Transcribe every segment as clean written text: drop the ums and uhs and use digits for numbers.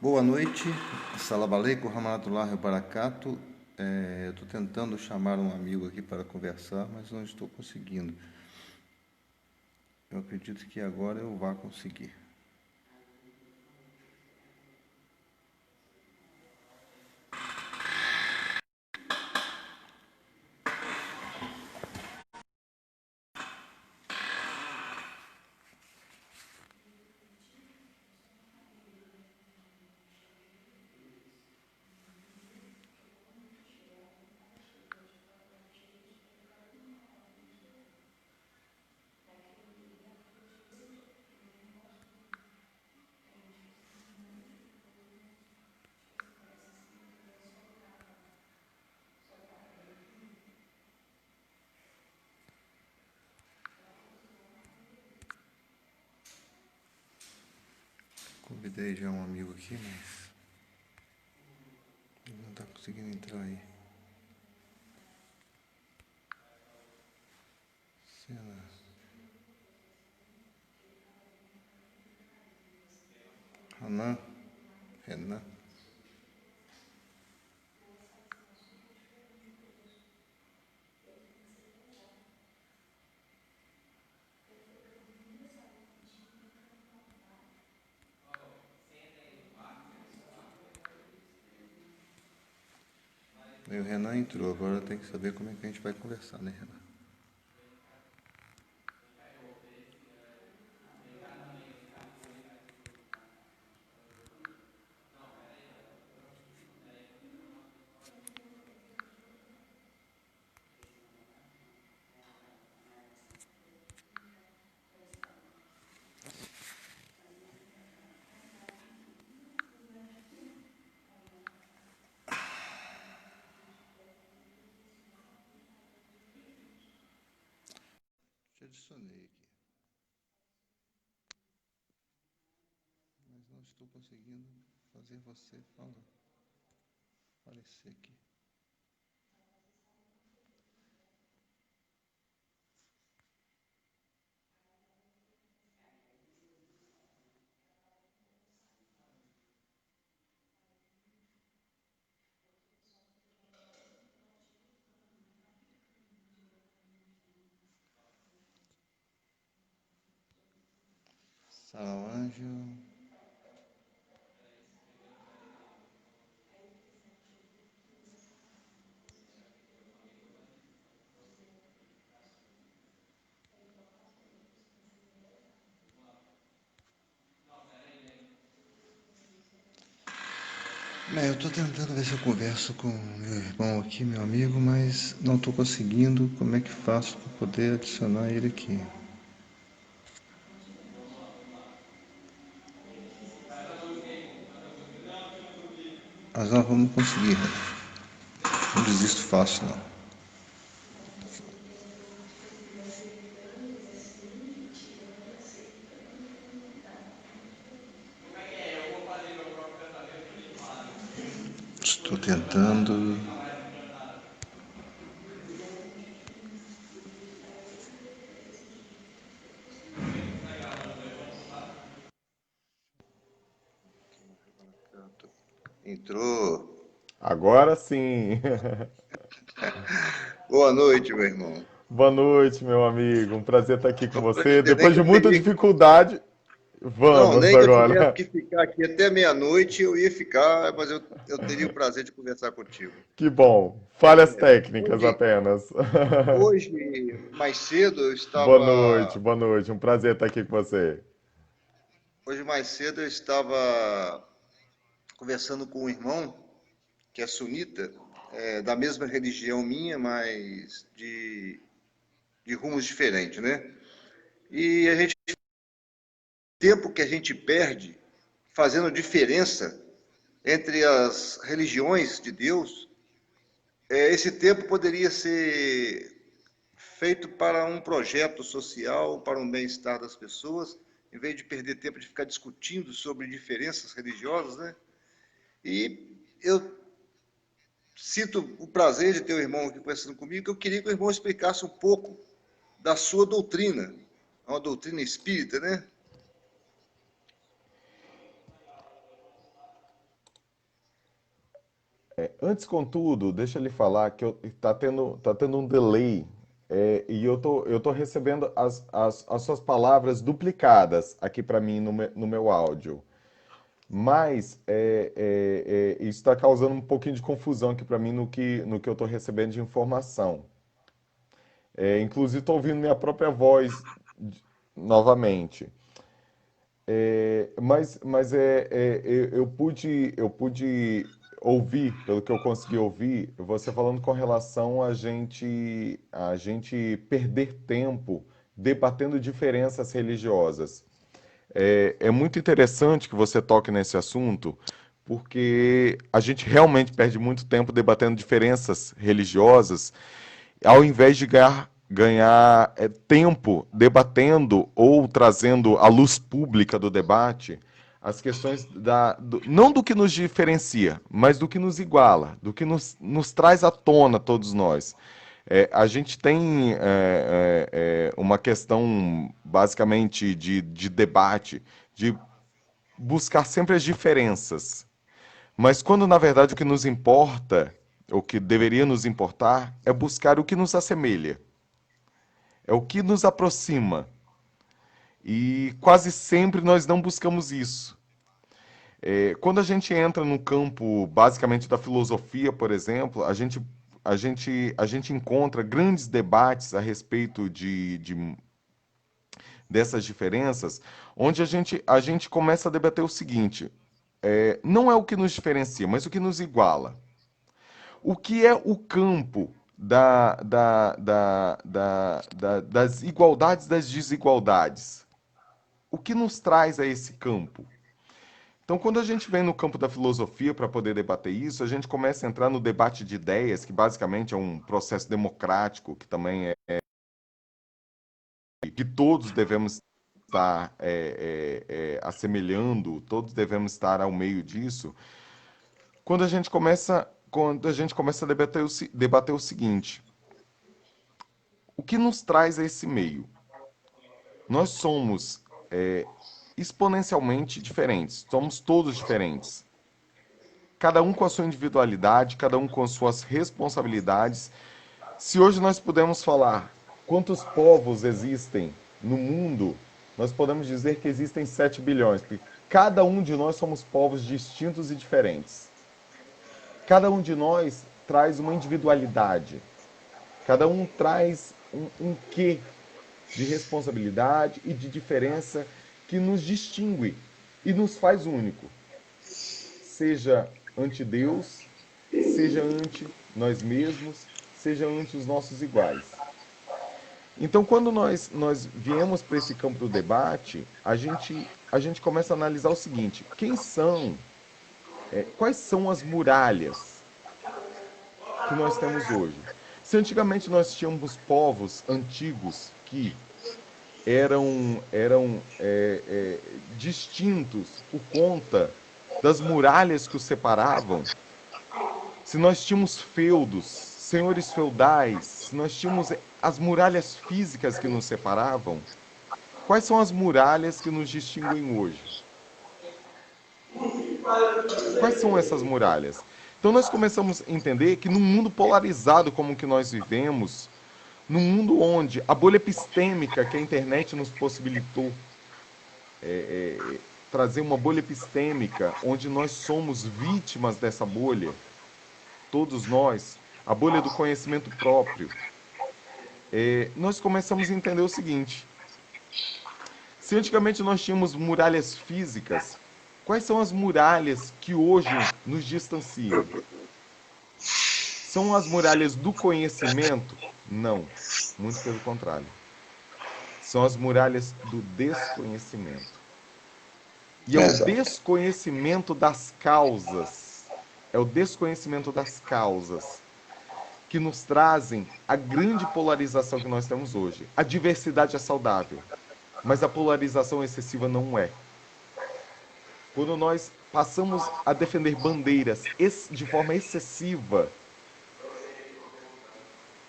Boa noite, Assalamu alaikum, Rahmatullahi wa barakatuh. Eu estou tentando chamar um amigo aqui para conversar, mas não estou conseguindo. Eu acredito que agora eu vá conseguir. Convidei já um amigo aqui, mas ele não está conseguindo entrar aí. Cena. Renan. Renan. E o Renan entrou, agora tem que saber como é que a gente vai conversar, né, Renan? Te adicionei aqui, mas não estou conseguindo fazer você aparecer aqui. Salam, anjo. Eu estou tentando ver se eu converso com meu irmão aqui, meu amigo, mas não estou conseguindo. Como é que faço para poder adicionar ele aqui? Mas nós vamos conseguir, né? Não desisto fácil, não. Estou tentando. Entrou. Agora sim. Boa noite, meu irmão. Boa noite, meu amigo. Um prazer estar aqui com Não você. acreditei nem Depois que de eu muita teria. dificuldade, Não, vamos nem que eu tivesse agora. que ficar aqui até meia-noite, eu ia ficar, mas eu teria o prazer de conversar contigo. Que bom. Falhas É, técnicas hoje, apenas. mais cedo, eu Boa noite, estava. boa noite. Um prazer estar aqui com você. Hoje mais cedo eu estava conversando com um irmão que é sunita, da mesma religião minha, mas de rumos diferentes, né? E a gente, o tempo que a gente perde fazendo diferença entre as religiões de Deus, esse tempo poderia ser feito para um projeto social, para um bem-estar das pessoas, em vez de perder tempo de ficar discutindo sobre diferenças religiosas, né? E eu sinto o prazer de ter o irmão aqui conversando comigo, que eu queria que o irmão explicasse um pouco da sua doutrina, é uma doutrina espírita, né? Antes, contudo, deixa ele falar que tá tendo um delay, e eu tô recebendo as suas palavras duplicadas aqui para mim no meu áudio. Mas isso está causando um pouquinho de confusão aqui para mim no que eu estou recebendo de informação. Inclusive, estou ouvindo minha própria voz novamente. Mas eu pude ouvir, pelo que eu consegui ouvir, você falando com relação a gente perder tempo debatendo diferenças religiosas. É muito interessante que você toque nesse assunto, porque a gente realmente perde muito tempo debatendo diferenças religiosas, ao invés de ganhar tempo debatendo ou trazendo à luz pública do debate as questões não do que nos diferencia, mas do que nos iguala, do que nos traz à tona todos nós. A gente tem uma questão basicamente de debate, de buscar sempre as diferenças. Mas quando na verdade o que nos importa, o que deveria nos importar, é buscar o que nos assemelha, é o que nos aproxima. E quase sempre nós não buscamos isso. Quando a gente entra no campo basicamente da filosofia, por exemplo, a gente encontra grandes debates a respeito dessas diferenças, onde a gente começa a debater o seguinte: não é o que nos diferencia, mas o que nos iguala. O que é o campo das igualdades e das desigualdades? O que nos traz a esse campo? Então, quando a gente vem no campo da filosofia para poder debater isso, a gente começa a entrar no debate de ideias, que basicamente é um processo democrático, que também que todos devemos estar assemelhando, todos devemos estar ao meio disso. Quando a gente começa a debater o seguinte: o que nos traz a esse meio? Nós somos exponencialmente diferentes, somos todos diferentes. Cada um com a sua individualidade, cada um com as suas responsabilidades. Se hoje nós pudermos falar quantos povos existem no mundo, nós podemos dizer que existem 7 bilhões, porque cada um de nós somos povos distintos e diferentes. Cada um de nós traz uma individualidade, cada um traz um quê de responsabilidade e de diferença que nos distingue e nos faz único, seja ante Deus, seja ante nós mesmos, seja ante os nossos iguais. Então, quando nós viemos para esse campo do debate, a gente começa a analisar o seguinte: quais são as muralhas que nós temos hoje? Se antigamente nós tínhamos povos antigos que eram distintos por conta das muralhas que os separavam, se nós tínhamos feudos, senhores feudais, se nós tínhamos as muralhas físicas que nos separavam, quais são as muralhas que nos distinguem hoje? Quais são essas muralhas? Então nós começamos a entender que num mundo polarizado como o que nós vivemos, num mundo onde a bolha epistêmica que a internet nos possibilitou trazer uma bolha epistêmica, onde nós somos vítimas dessa bolha, todos nós, a bolha do conhecimento próprio, nós começamos a entender o seguinte: se antigamente nós tínhamos muralhas físicas, quais são as muralhas que hoje nos distanciam? São as muralhas do conhecimento? Não, muito pelo contrário. São as muralhas do desconhecimento. E é o Exato. desconhecimento das causas. É o desconhecimento das causas que nos trazem a grande polarização que nós temos hoje. A diversidade é saudável, mas a polarização excessiva não é. Quando nós passamos a defender bandeiras de forma excessiva,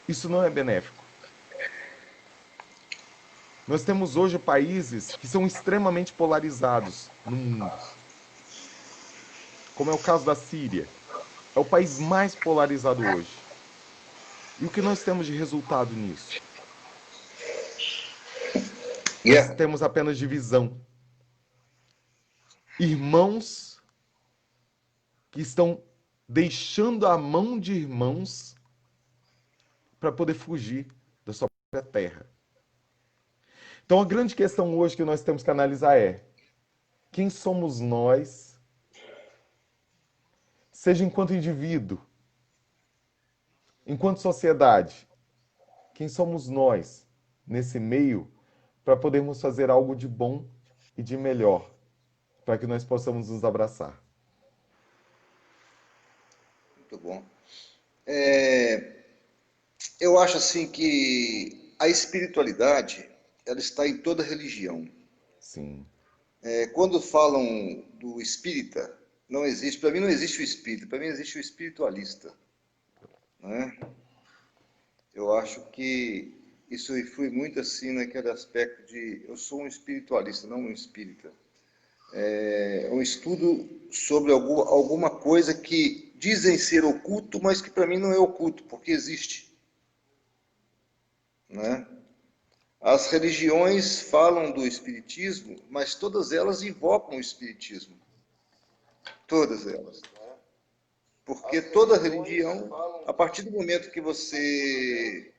isso não é benéfico. Nós temos hoje países que são extremamente polarizados no mundo, como é o caso da Síria. É o país mais polarizado hoje. E o que nós temos de resultado nisso? Nós Guerra. temos apenas divisão. Irmãos que estão deixando a mão de irmãos para poder fugir da sua própria terra. Então a grande questão hoje que nós temos que analisar é: quem somos nós, seja enquanto indivíduo, enquanto sociedade, quem somos nós nesse meio para podermos fazer algo de bom e de melhor, para que nós possamos nos abraçar. Muito bom. É, eu acho assim que a espiritualidade ela está em toda religião. Sim, Quando falam do espírita, não existe, para mim não existe o espírita, para mim existe o espiritualista, né? Eu acho que isso influi muito assim naquele aspecto de eu sou um espiritualista, não um espírita. É um estudo sobre alguma coisa que dizem ser oculto, mas que para mim não é oculto, porque existe, né? As religiões falam do espiritismo, mas todas elas invocam o espiritismo, todas elas. Porque toda religião, a partir do momento que você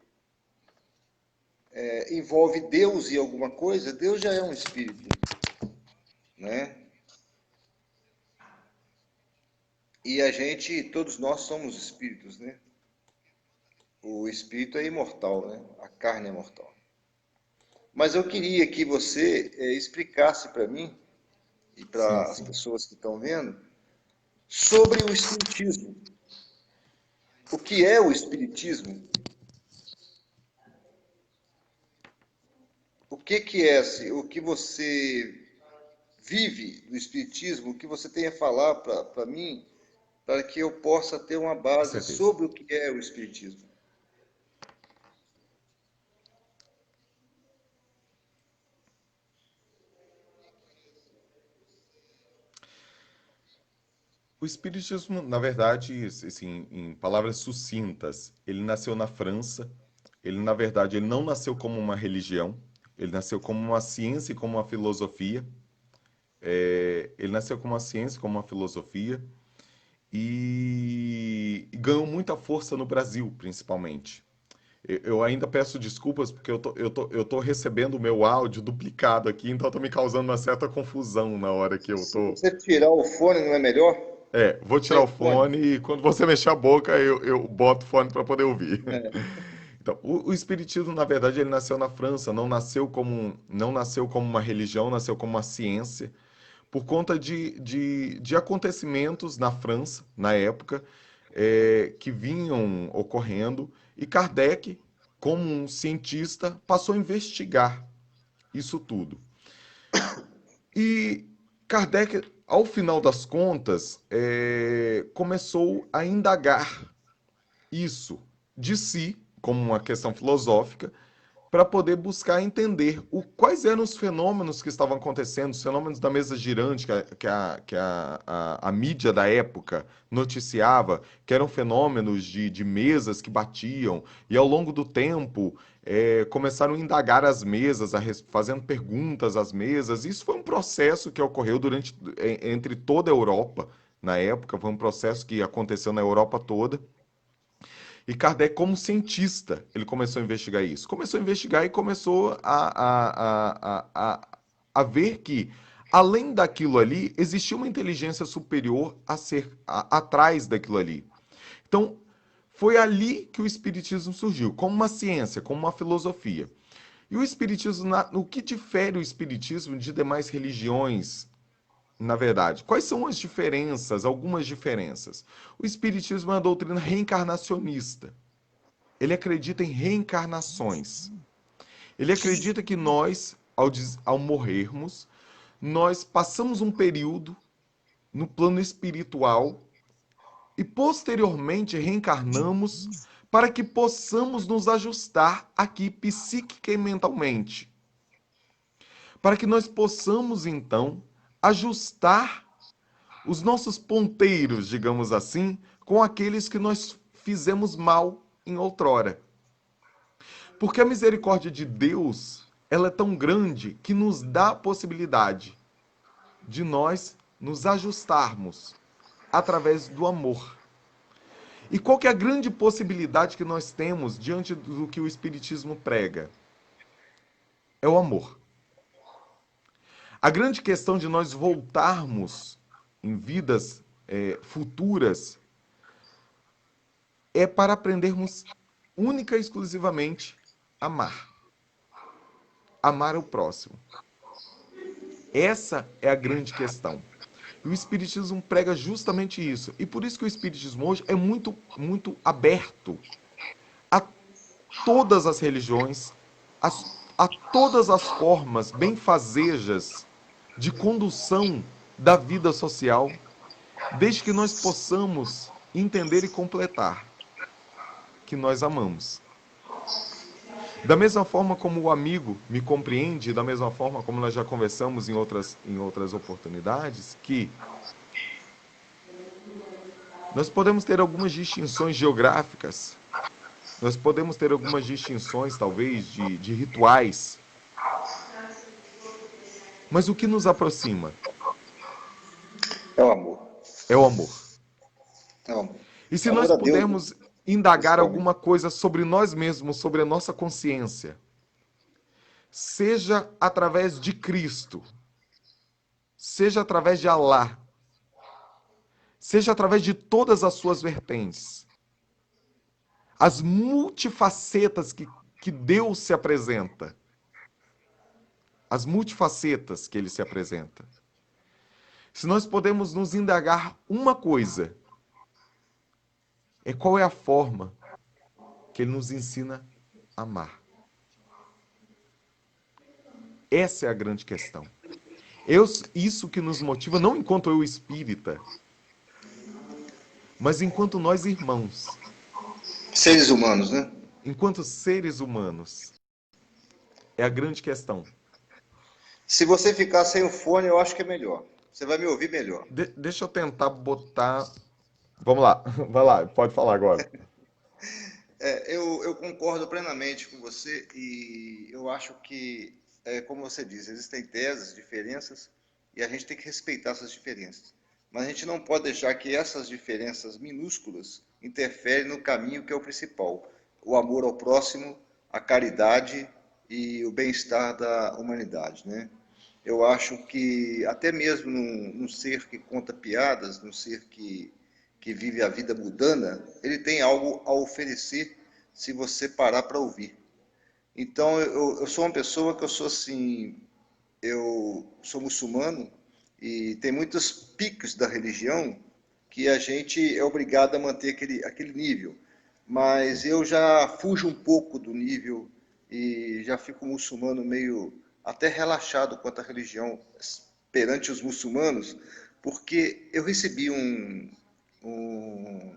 envolve Deus em alguma coisa, Deus já é um espírito, né? E a gente, todos nós somos espíritos, né? O espírito é imortal, né? A carne é mortal. Mas eu queria que você explicasse para mim e sim, para as sim. pessoas que estão vendo sobre o espiritismo. O que é o espiritismo? O que é, o que você vive do espiritismo, o que você tem a falar para mim, para que eu possa ter uma Com base certeza. sobre o que é o espiritismo. O espiritismo, na verdade, assim, em palavras sucintas, ele nasceu na França. Ele, na verdade, ele não nasceu como uma religião. Ele nasceu como uma ciência e como uma filosofia. Ele nasceu como uma ciência, como uma filosofia e ganhou muita força no Brasil, principalmente. Eu ainda peço desculpas porque eu tô recebendo o meu áudio duplicado aqui, então tá me causando uma certa confusão na hora que eu Se tô. você tirar o fone, não é melhor? Vou tirar Sem o o fone? fone e quando você mexer a boca, eu boto o fone para poder ouvir. É. Então, o espiritismo, na verdade, ele nasceu na França, não nasceu como uma religião, nasceu como uma ciência, por conta de acontecimentos na França, na época, que vinham ocorrendo, e Kardec, como um cientista, passou a investigar isso tudo. E Kardec, ao final das contas, começou a indagar isso de si, como uma questão filosófica, para poder buscar entender quais eram os fenômenos que estavam acontecendo, os fenômenos da mesa girante que a mídia da época noticiava, que eram fenômenos de mesas que batiam, e ao longo do tempo começaram a indagar as mesas, fazendo perguntas às mesas. Isso foi um processo que ocorreu entre toda a Europa na época, foi um processo que aconteceu na Europa toda. E Kardec, como cientista, ele começou a investigar isso. Começou a investigar e começou a ver que, além daquilo ali, existia uma inteligência superior atrás daquilo ali. Então, foi ali que o Espiritismo surgiu, como uma ciência, como uma filosofia. E o Espiritismo, o que difere o Espiritismo de demais religiões, na verdade? Quais são as diferenças, algumas diferenças? O Espiritismo é uma doutrina reencarnacionista. Ele acredita em reencarnações. Ele acredita que nós, ao morrermos, nós passamos um período no plano espiritual e posteriormente reencarnamos para que possamos nos ajustar aqui psíquica e mentalmente. Para que nós possamos então ajustar os nossos ponteiros, digamos assim, com aqueles que nós fizemos mal em outrora. Porque a misericórdia de Deus, ela é tão grande que nos dá a possibilidade de nós nos ajustarmos através do amor. E qual que é a grande possibilidade que nós temos diante do que o Espiritismo prega? É o amor. A grande questão de nós voltarmos em vidas futuras é para aprendermos única e exclusivamente a amar. Amar o próximo. Essa é a grande questão. E o Espiritismo prega justamente isso. E por isso que o Espiritismo hoje é muito, muito aberto a todas as religiões, a todas as formas benfazejas de condução da vida social, desde que nós possamos entender e completar que nós amamos. Da mesma forma como o amigo me compreende, da mesma forma como nós já conversamos em outras oportunidades, que nós podemos ter algumas distinções geográficas, nós podemos ter algumas distinções, talvez, de rituais, mas o que nos aproxima É o amor. é o amor. É o amor. E se Amor nós a Deus, pudermos indagar principalmente. alguma coisa sobre nós mesmos, sobre a nossa consciência, seja através de Cristo, seja através de Alá, seja através de todas as suas vertentes, as multifacetas que Deus se apresenta, as multifacetas que ele se apresenta. Se nós podemos nos indagar uma coisa, é qual é a forma que ele nos ensina a amar. Essa é a grande questão. Isso que nos motiva, não enquanto eu espírita, mas enquanto nós irmãos, Seres humanos, né? enquanto seres humanos. É a grande questão. Se você ficar sem o fone, eu acho que é melhor. Você vai me ouvir melhor. Deixa eu tentar botar. Vamos lá, vai lá, pode falar agora. Eu concordo plenamente com você e eu acho que, como você diz, existem teses, diferenças, e a gente tem que respeitar essas diferenças. Mas a gente não pode deixar que essas diferenças minúsculas interferem no caminho que é o principal: o amor ao próximo, a caridade e o bem-estar da humanidade, né? Eu acho que até mesmo num ser que conta piadas, num ser que vive a vida mundana, ele tem algo a oferecer se você parar para ouvir. Então, eu sou uma pessoa que eu sou assim, eu sou muçulmano e tem muitos picos da religião que a gente é obrigado a manter aquele nível. Mas eu já fujo um pouco do nível e já fico muçulmano meio até relaxado quanto à religião perante os muçulmanos, porque eu recebi um, um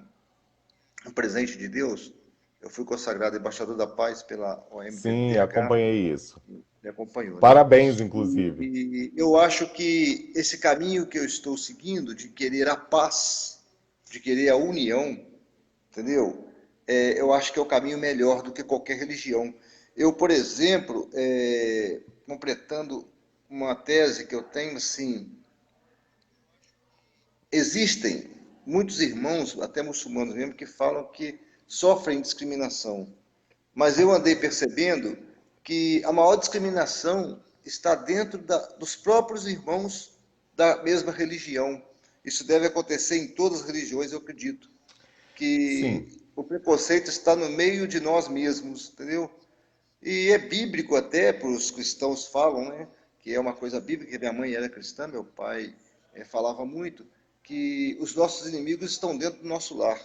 presente de Deus. Eu fui consagrado embaixador da paz pela Sim, OMPTH, acompanhei isso. me acompanhou, né? Parabéns, inclusive. E eu acho que esse caminho que eu estou seguindo, de querer a paz, de querer a união, entendeu? Eu acho que é o caminho melhor do que qualquer religião. Eu, por exemplo, completando uma tese que eu tenho, assim, existem muitos irmãos, até muçulmanos mesmo, que falam que sofrem discriminação. Mas eu andei percebendo que a maior discriminação está dentro dos próprios irmãos da mesma religião. Isso deve acontecer em todas as religiões, eu acredito. Sim, Que o preconceito está no meio de nós mesmos, entendeu? E é bíblico até, para os cristãos falam, né? Que é uma coisa bíblica, que minha mãe era cristã, meu pai falava muito, que os nossos inimigos estão dentro do nosso lar,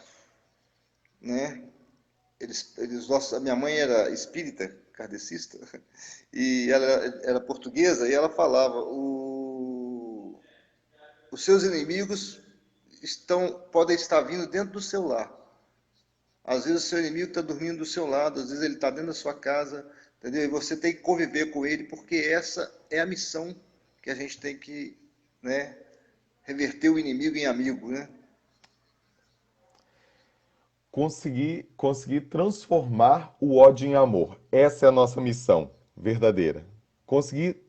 né? A minha mãe era espírita, kardecista, e ela era portuguesa, e ela falava, os seus inimigos podem estar vindo dentro do seu lar. Às vezes o seu inimigo está dormindo do seu lado, às vezes ele está dentro da sua casa, entendeu? E você tem que conviver com ele, porque essa é a missão que a gente tem que, né, reverter o inimigo em amigo, né? conseguir transformar o ódio em amor. Essa é a nossa missão verdadeira. Conseguir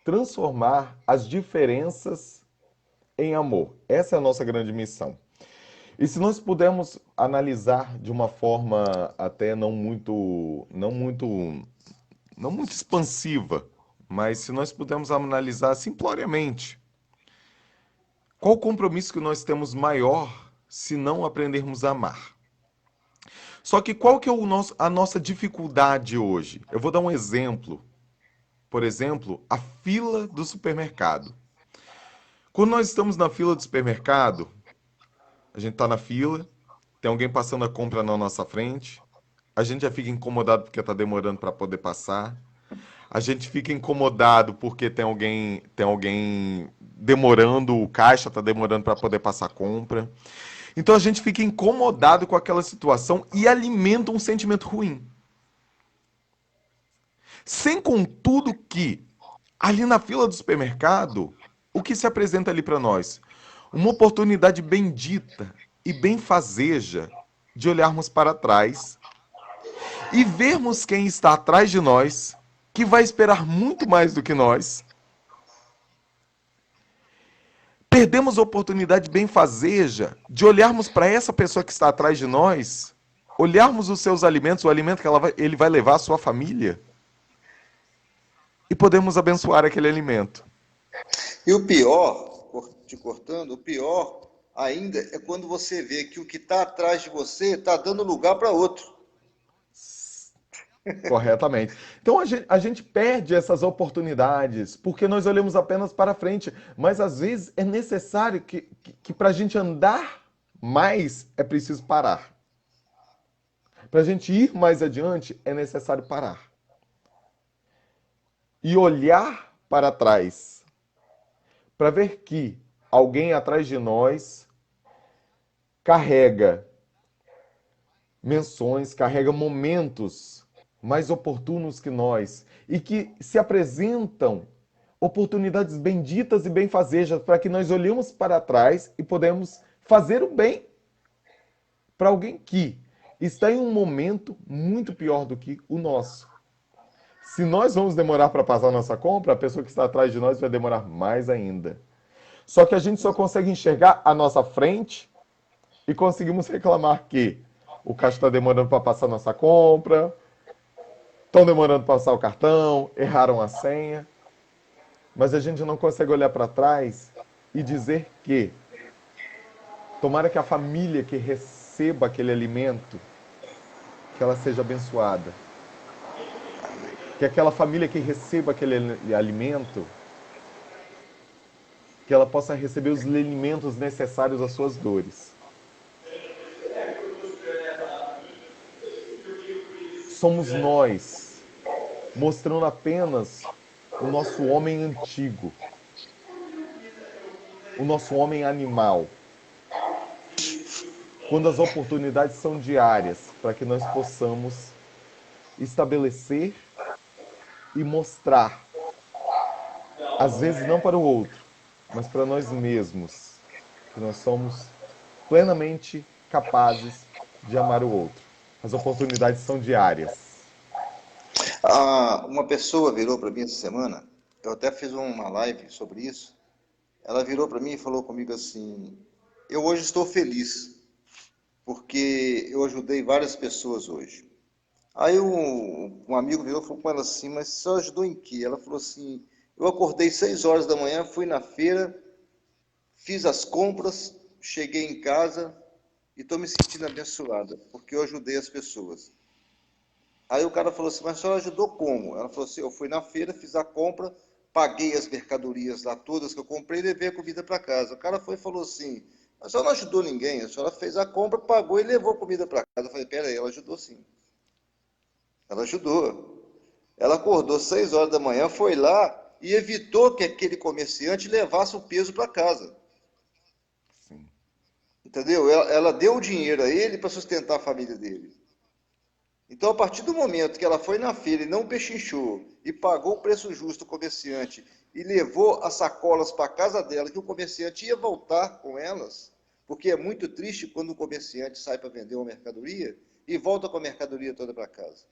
transformar as diferenças em amor. Essa é a nossa grande missão. E se nós pudermos analisar de uma forma até não muito expansiva, mas se nós pudermos analisar simploriamente, qual o compromisso que nós temos maior se não aprendermos a amar? Só que qual que é a nossa dificuldade hoje? Eu vou dar um exemplo. Por exemplo, a fila do supermercado. Quando nós estamos na fila do supermercado, a gente está na fila, tem alguém passando a compra na nossa frente, a gente já fica incomodado porque está demorando para poder passar, a gente fica incomodado porque tem alguém demorando, o caixa está demorando para poder passar a compra. Então a gente fica incomodado com aquela situação e alimenta um sentimento ruim. Sem contudo que, ali na fila do supermercado, o que se apresenta ali para nós? Uma oportunidade bendita e benfazeja de olharmos para trás e vermos quem está atrás de nós, que vai esperar muito mais do que nós. Perdemos a oportunidade benfazeja de olharmos para essa pessoa que está atrás de nós, olharmos os seus alimentos, o alimento que ele vai levar à sua família, e podemos abençoar aquele alimento. E o pior, te cortando, o pior ainda é quando você vê que o que está atrás de você está dando lugar para outro. Corretamente. Então a gente perde essas oportunidades porque nós olhamos apenas para frente. Mas às vezes é necessário que para a gente andar mais é preciso parar. Para a gente ir mais adiante é necessário parar. E olhar para trás. Para ver que alguém atrás de nós carrega menções, carrega momentos mais oportunos que nós e que se apresentam oportunidades benditas e benfazejas para que nós olhemos para trás e podemos fazer o bem para alguém que está em um momento muito pior do que o nosso. Se nós vamos demorar para passar a nossa compra, a pessoa que está atrás de nós vai demorar mais ainda. Só que a gente só consegue enxergar a nossa frente e conseguimos reclamar que o caixa está demorando para passar a nossa compra, estão demorando para passar o cartão, erraram a senha. Mas a gente não consegue olhar para trás e dizer que tomara que a família que receba aquele alimento, que ela seja abençoada. Que aquela família que receba aquele alimento, que ela possa receber os alimentos necessários às suas dores. Somos nós, mostrando apenas o nosso homem antigo, o nosso homem animal. Quando as oportunidades são diárias, para que nós possamos estabelecer e mostrar, às vezes não para o outro, mas para nós mesmos, que nós somos plenamente capazes de amar o outro. As oportunidades são diárias. Uma pessoa virou para mim essa semana, eu até fiz uma live sobre isso. Ela virou para mim e falou comigo assim: eu hoje estou feliz, porque eu ajudei várias pessoas hoje. Aí um amigo virou e falou com ela assim: mas você ajudou em quê? Ela falou assim: eu acordei 6 horas da manhã, fui na feira, fiz as compras, cheguei em casa e estou me sentindo abençoada, porque eu ajudei as pessoas. Aí o cara falou assim: mas a senhora ajudou como? Ela falou assim: eu fui na feira, fiz a compra, paguei as mercadorias lá todas que eu comprei e levei a comida para casa. O cara foi e falou assim: a senhora não ajudou ninguém, a senhora fez a compra, pagou e levou a comida para casa. Eu falei: peraí, ela ajudou sim. Ela ajudou. Ela acordou 6 horas da manhã, foi lá e evitou que aquele comerciante levasse o peso para casa. Sim. Entendeu? Ela deu o dinheiro a ele para sustentar a família dele. Então, a partir do momento que ela foi na feira e não pechinchou e pagou o preço justo do comerciante e levou as sacolas para a casa dela, que o comerciante ia voltar com elas, Porque é muito triste quando o comerciante sai para vender uma mercadoria e volta com a mercadoria toda para casa.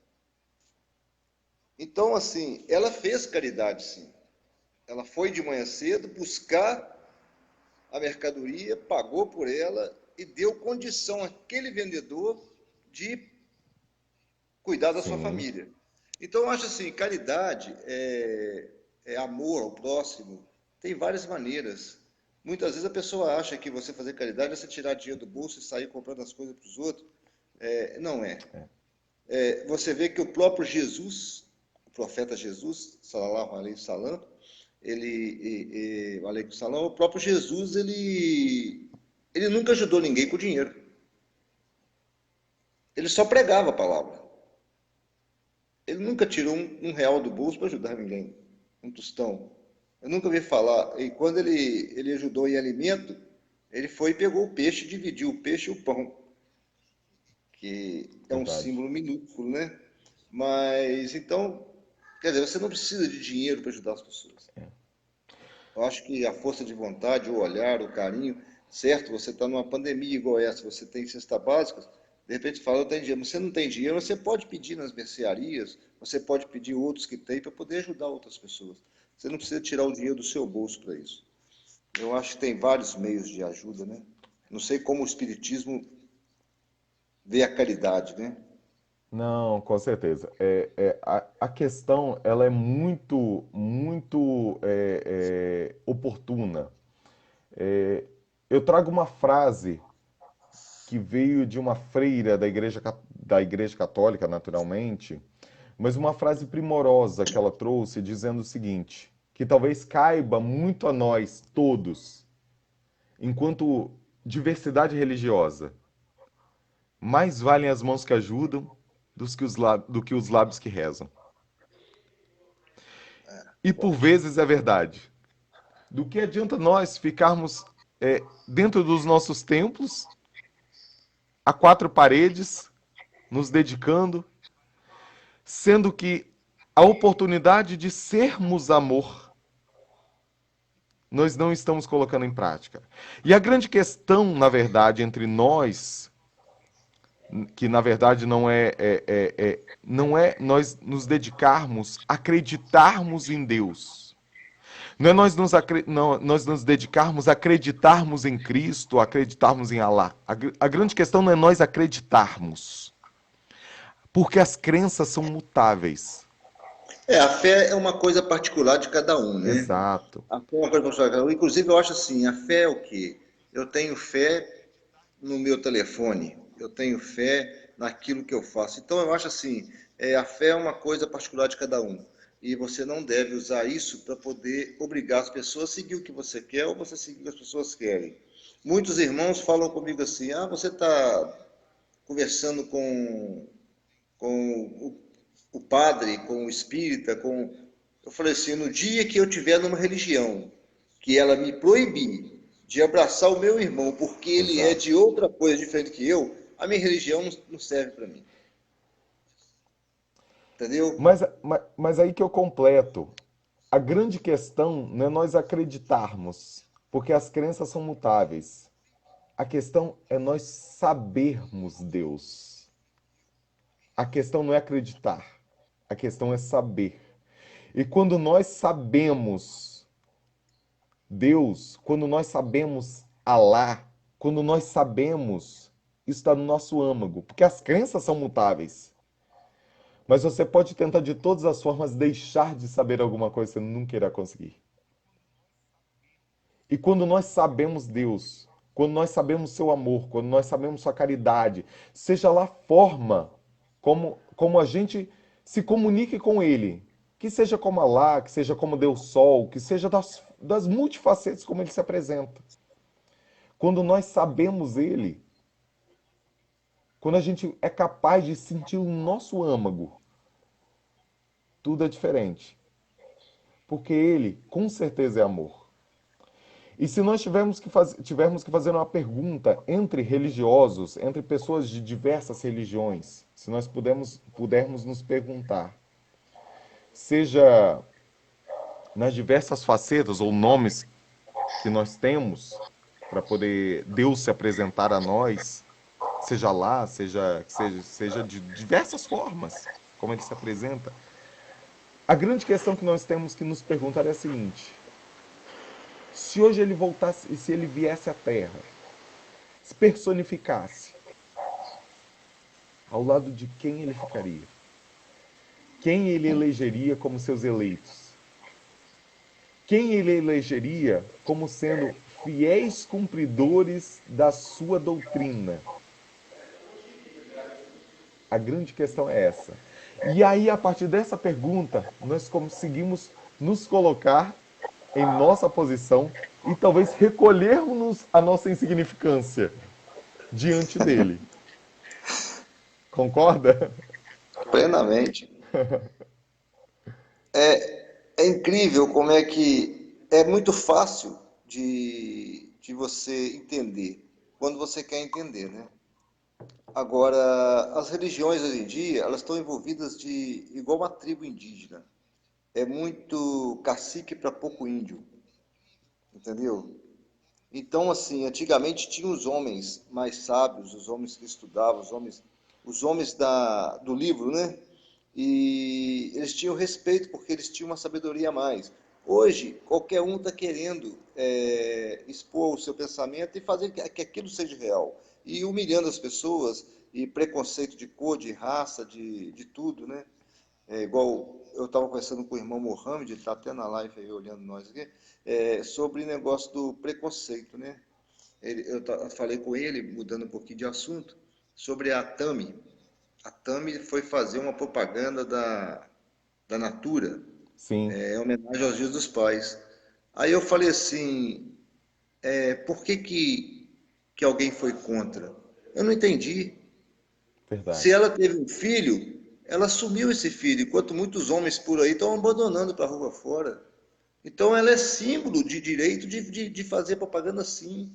Então, assim, ela fez caridade, sim. Ela foi de manhã cedo buscar a mercadoria, pagou por ela e deu condição àquele vendedor de cuidar da sua Sim, família. Então, eu acho assim, caridade é amor ao próximo, tem várias maneiras. Muitas vezes a pessoa acha que você fazer caridade é você tirar dinheiro do bolso e sair comprando as coisas para os outros. Não é. Você vê que o próprio Jesus, o profeta Jesus, salallahu alaihi salam, alaihi salam, o próprio Jesus, ele nunca ajudou ninguém com dinheiro. Ele só pregava a palavra. Ele nunca tirou um real do bolso para ajudar ninguém, um tostão. Eu nunca vi falar. E quando ele ajudou em alimento, ele foi e pegou o peixe, dividiu o peixe e o pão, que é um verdade. símbolo minúsculo, né? Mas então, quer dizer, você não precisa de dinheiro para ajudar as pessoas. Eu acho que a força de vontade, o olhar, o carinho, certo? Você está numa pandemia igual essa, você tem cesta básica, de repente fala, eu tenho dinheiro. Você não tem dinheiro, você pode pedir nas mercearias, você pode pedir outros que têm para poder ajudar outras pessoas. Você não precisa tirar o dinheiro do seu bolso para isso. Eu acho que tem vários meios de ajuda, né? Não sei como o Espiritismo vê a caridade, né? Não, com certeza. A questão, ela é muito oportuna. Eu trago uma frase que veio de uma freira da igreja Católica, naturalmente, mas uma frase primorosa que ela trouxe, dizendo o seguinte, que talvez caiba muito a nós todos, enquanto diversidade religiosa. Mais valem as mãos que ajudam do que os lábios que rezam. E por Forte. vezes é verdade. Do que adianta nós ficarmos dentro dos nossos templos, a quatro paredes, nos dedicando, sendo que a oportunidade de sermos amor, nós não estamos colocando em prática. E a grande questão, na verdade, entre nós, que na verdade não é nós nos dedicarmos, acreditarmos em Deus. Não é nós nos dedicarmos a acreditarmos em Cristo, acreditarmos em Alá. A grande questão não é nós acreditarmos, porque as crenças são mutáveis. A fé é uma coisa particular de cada um, né? Exato. A fé é uma coisa particular de cada um. Inclusive, eu acho assim, a fé é o quê? Eu tenho fé no meu telefone, eu tenho fé naquilo que eu faço. Então, eu acho assim, a fé é uma coisa particular de cada um. E você não deve usar isso para poder obrigar as pessoas a seguir o que você quer ou você seguir o que as pessoas querem. Muitos irmãos falam comigo assim, você está conversando com o padre, com o espírita, com... Eu falei assim, no dia que eu tiver numa religião que ela me proibir de abraçar o meu irmão porque ele é Exato. de outra coisa diferente que eu, a minha religião não serve para mim. Entendeu? Mas aí que eu completo. A grande questão não é nós acreditarmos, porque as crenças são mutáveis. A questão é nós sabermos Deus. A questão não é acreditar, a questão é saber. E quando nós sabemos Deus, quando nós sabemos Alá, quando nós sabemos, isso está no nosso âmago, porque as crenças são mutáveis. Mas você pode tentar de todas as formas deixar de saber alguma coisa, você nunca irá conseguir. E quando nós sabemos Deus, quando nós sabemos seu amor, quando nós sabemos sua caridade, seja lá a forma como a gente se comunique com Ele, que seja como Alá, que seja como Deus Sol, que seja das multifacetas como Ele se apresenta. Quando nós sabemos Ele, quando a gente é capaz de sentir o nosso âmago, tudo é diferente. Porque Ele, com certeza, é amor. E se nós tivermos que fazer uma pergunta entre religiosos, entre pessoas de diversas religiões, se nós pudermos nos perguntar, seja nas diversas facetas ou nomes que nós temos para poder Deus se apresentar a nós, seja lá, seja de diversas formas, como ele se apresenta. A grande questão que nós temos que nos perguntar é a seguinte: se hoje ele voltasse, e se ele viesse à Terra, se personificasse, ao lado de quem ele ficaria? Quem ele elegeria como seus eleitos? Quem ele elegeria como sendo fiéis cumpridores da sua doutrina? A grande questão é essa. E aí, a partir dessa pergunta, nós conseguimos nos colocar em nossa posição e talvez recolhermos a nossa insignificância diante dele. Concorda? Plenamente. É incrível como é que é muito fácil de você entender, quando você quer entender, né? Agora, as religiões hoje em dia, elas estão envolvidas de igual uma tribo indígena. É muito cacique para pouco índio, entendeu? Então, assim, antigamente tinha os homens mais sábios, os homens que estudavam, os homens do livro, né? E eles tinham respeito porque eles tinham uma sabedoria a mais. Hoje, qualquer um está querendo expor o seu pensamento e fazer que aquilo seja real. E humilhando as pessoas, e preconceito de cor, de raça, de tudo, né? É igual eu estava conversando com o irmão Mohamed, ele está até na live aí olhando nós aqui, sobre o negócio do preconceito, né? Falei com ele, mudando um pouquinho de assunto, sobre a Tami. A Tami foi fazer uma propaganda da Natura, Sim, em homenagem aos Dias dos Pais. Aí eu falei assim, por que alguém foi contra? Eu não entendi. Se verdade. ela teve um filho, ela assumiu esse filho, enquanto muitos homens por aí estão abandonando para a rua fora. Então ela é símbolo de direito de fazer propaganda assim.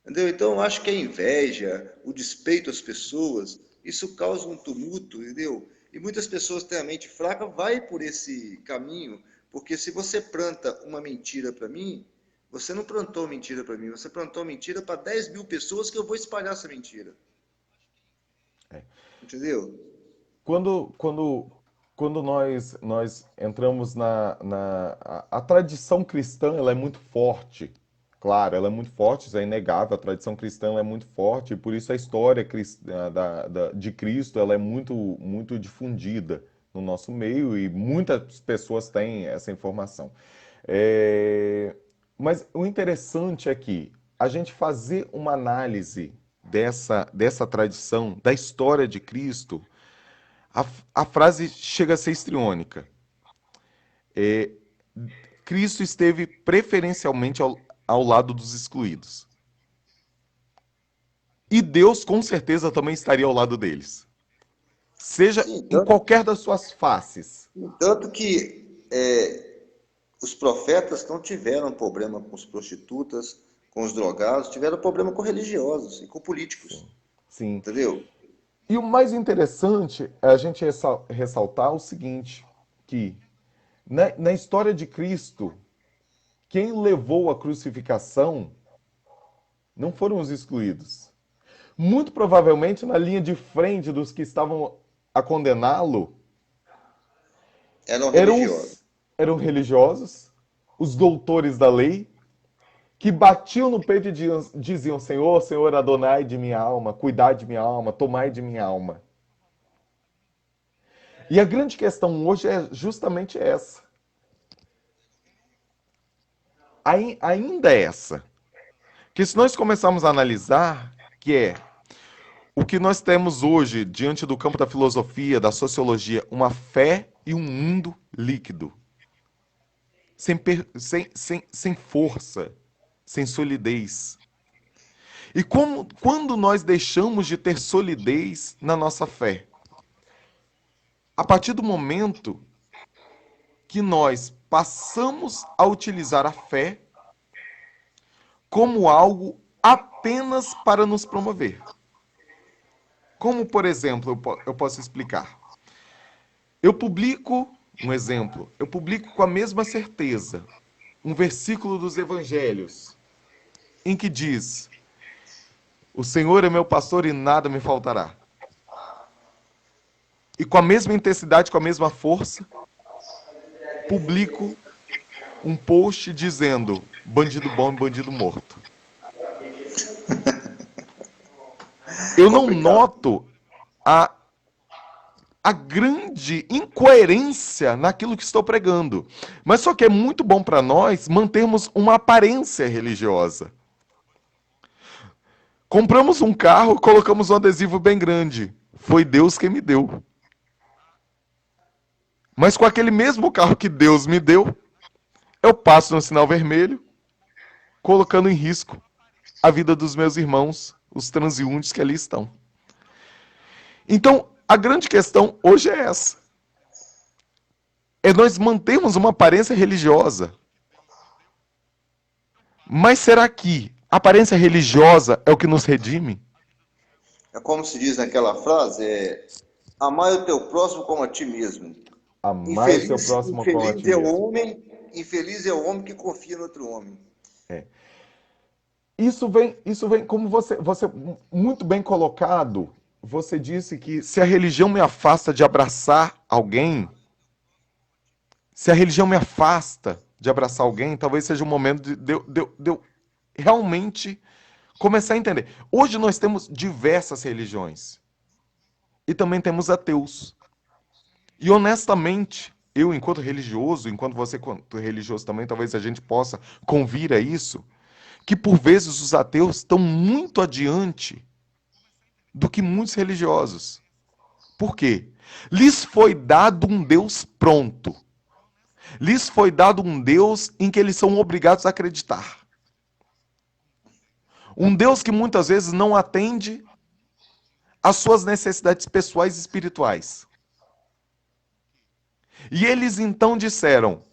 Entendeu? Então eu acho que a inveja, o despeito às pessoas, isso causa um tumulto, entendeu? E muitas pessoas têm a mente fraca, vai por esse caminho, porque se você planta uma mentira para mim, você não plantou mentira para mim, você plantou mentira para 10 mil pessoas que eu vou espalhar essa mentira. É. Entendeu? Quando, quando, quando nós entramos a tradição cristã, ela é muito forte. Claro, ela é muito forte, isso é inegável. A tradição cristã ela é muito forte, e por isso a história de Cristo ela é muito difundida no nosso meio e muitas pessoas têm essa informação. É, Mas o interessante é que a gente fazer uma análise dessa tradição, da história de Cristo, a frase chega a ser histriônica. Cristo esteve preferencialmente ao lado dos excluídos. E Deus, com certeza, também estaria ao lado deles. Seja Sim, em tanto, qualquer das suas faces. tanto que os profetas não tiveram problema com as prostitutas, com os drogados, tiveram problema com religiosos e com políticos. Sim. Entendeu? E o mais interessante é a gente ressaltar o seguinte, que na história de Cristo, quem levou a crucificação não foram os excluídos. Muito provavelmente na linha de frente dos que estavam a condená-lo Eram eram religiosos. eram religiosos, os doutores da lei, que batiam no peito e diziam: Senhor, Senhor, Adonai de minha alma, cuidai de minha alma, tomai de minha alma. E a grande questão hoje é justamente essa. Ainda é essa. Que se nós começarmos a analisar, que é o que nós temos hoje diante do campo da filosofia, da sociologia, uma fé e um mundo líquido. Sem força, sem solidez. E quando nós deixamos de ter solidez na nossa fé? A partir do momento que nós passamos a utilizar a fé como algo apenas para nos promover. Como, por exemplo, eu posso explicar? Eu publico, um exemplo, eu publico com a mesma certeza um versículo dos evangelhos em que diz: o Senhor é meu pastor e nada me faltará. E com a mesma intensidade, com a mesma força, publico um post dizendo: bandido bom e bandido morto. Eu não Complicado. noto a, a grande incoerência naquilo que estou pregando. Mas só que é muito bom para nós mantermos uma aparência religiosa. Compramos um carro, colocamos um adesivo bem grande. Foi Deus quem me deu. Mas com aquele mesmo carro que Deus me deu, eu passo no sinal vermelho, colocando em risco a vida dos meus irmãos, os transeuntes que ali estão. Então, a grande questão hoje é essa. É nós mantermos uma aparência religiosa. Mas será que a aparência religiosa é o que nos redime? É como se diz naquela frase, amar o teu próximo como a ti mesmo. Amar o seu próximo como a ti mesmo. Infeliz é o homem que confia no outro homem. Isso vem como você muito bem colocado. Você disse que se a religião me afasta de abraçar alguém, se a religião me afasta de abraçar alguém, talvez seja o momento de eu realmente começar a entender. Hoje nós temos diversas religiões e também temos ateus. E honestamente, eu, enquanto religioso, enquanto você, enquanto religioso também, talvez a gente possa convir a isso, que por vezes os ateus estão muito adiante do que muitos religiosos. Por quê? Lhes foi dado um Deus pronto. Lhes foi dado um Deus em que eles são obrigados a acreditar. Um Deus que muitas vezes não atende às suas necessidades pessoais e espirituais. E eles então disseram: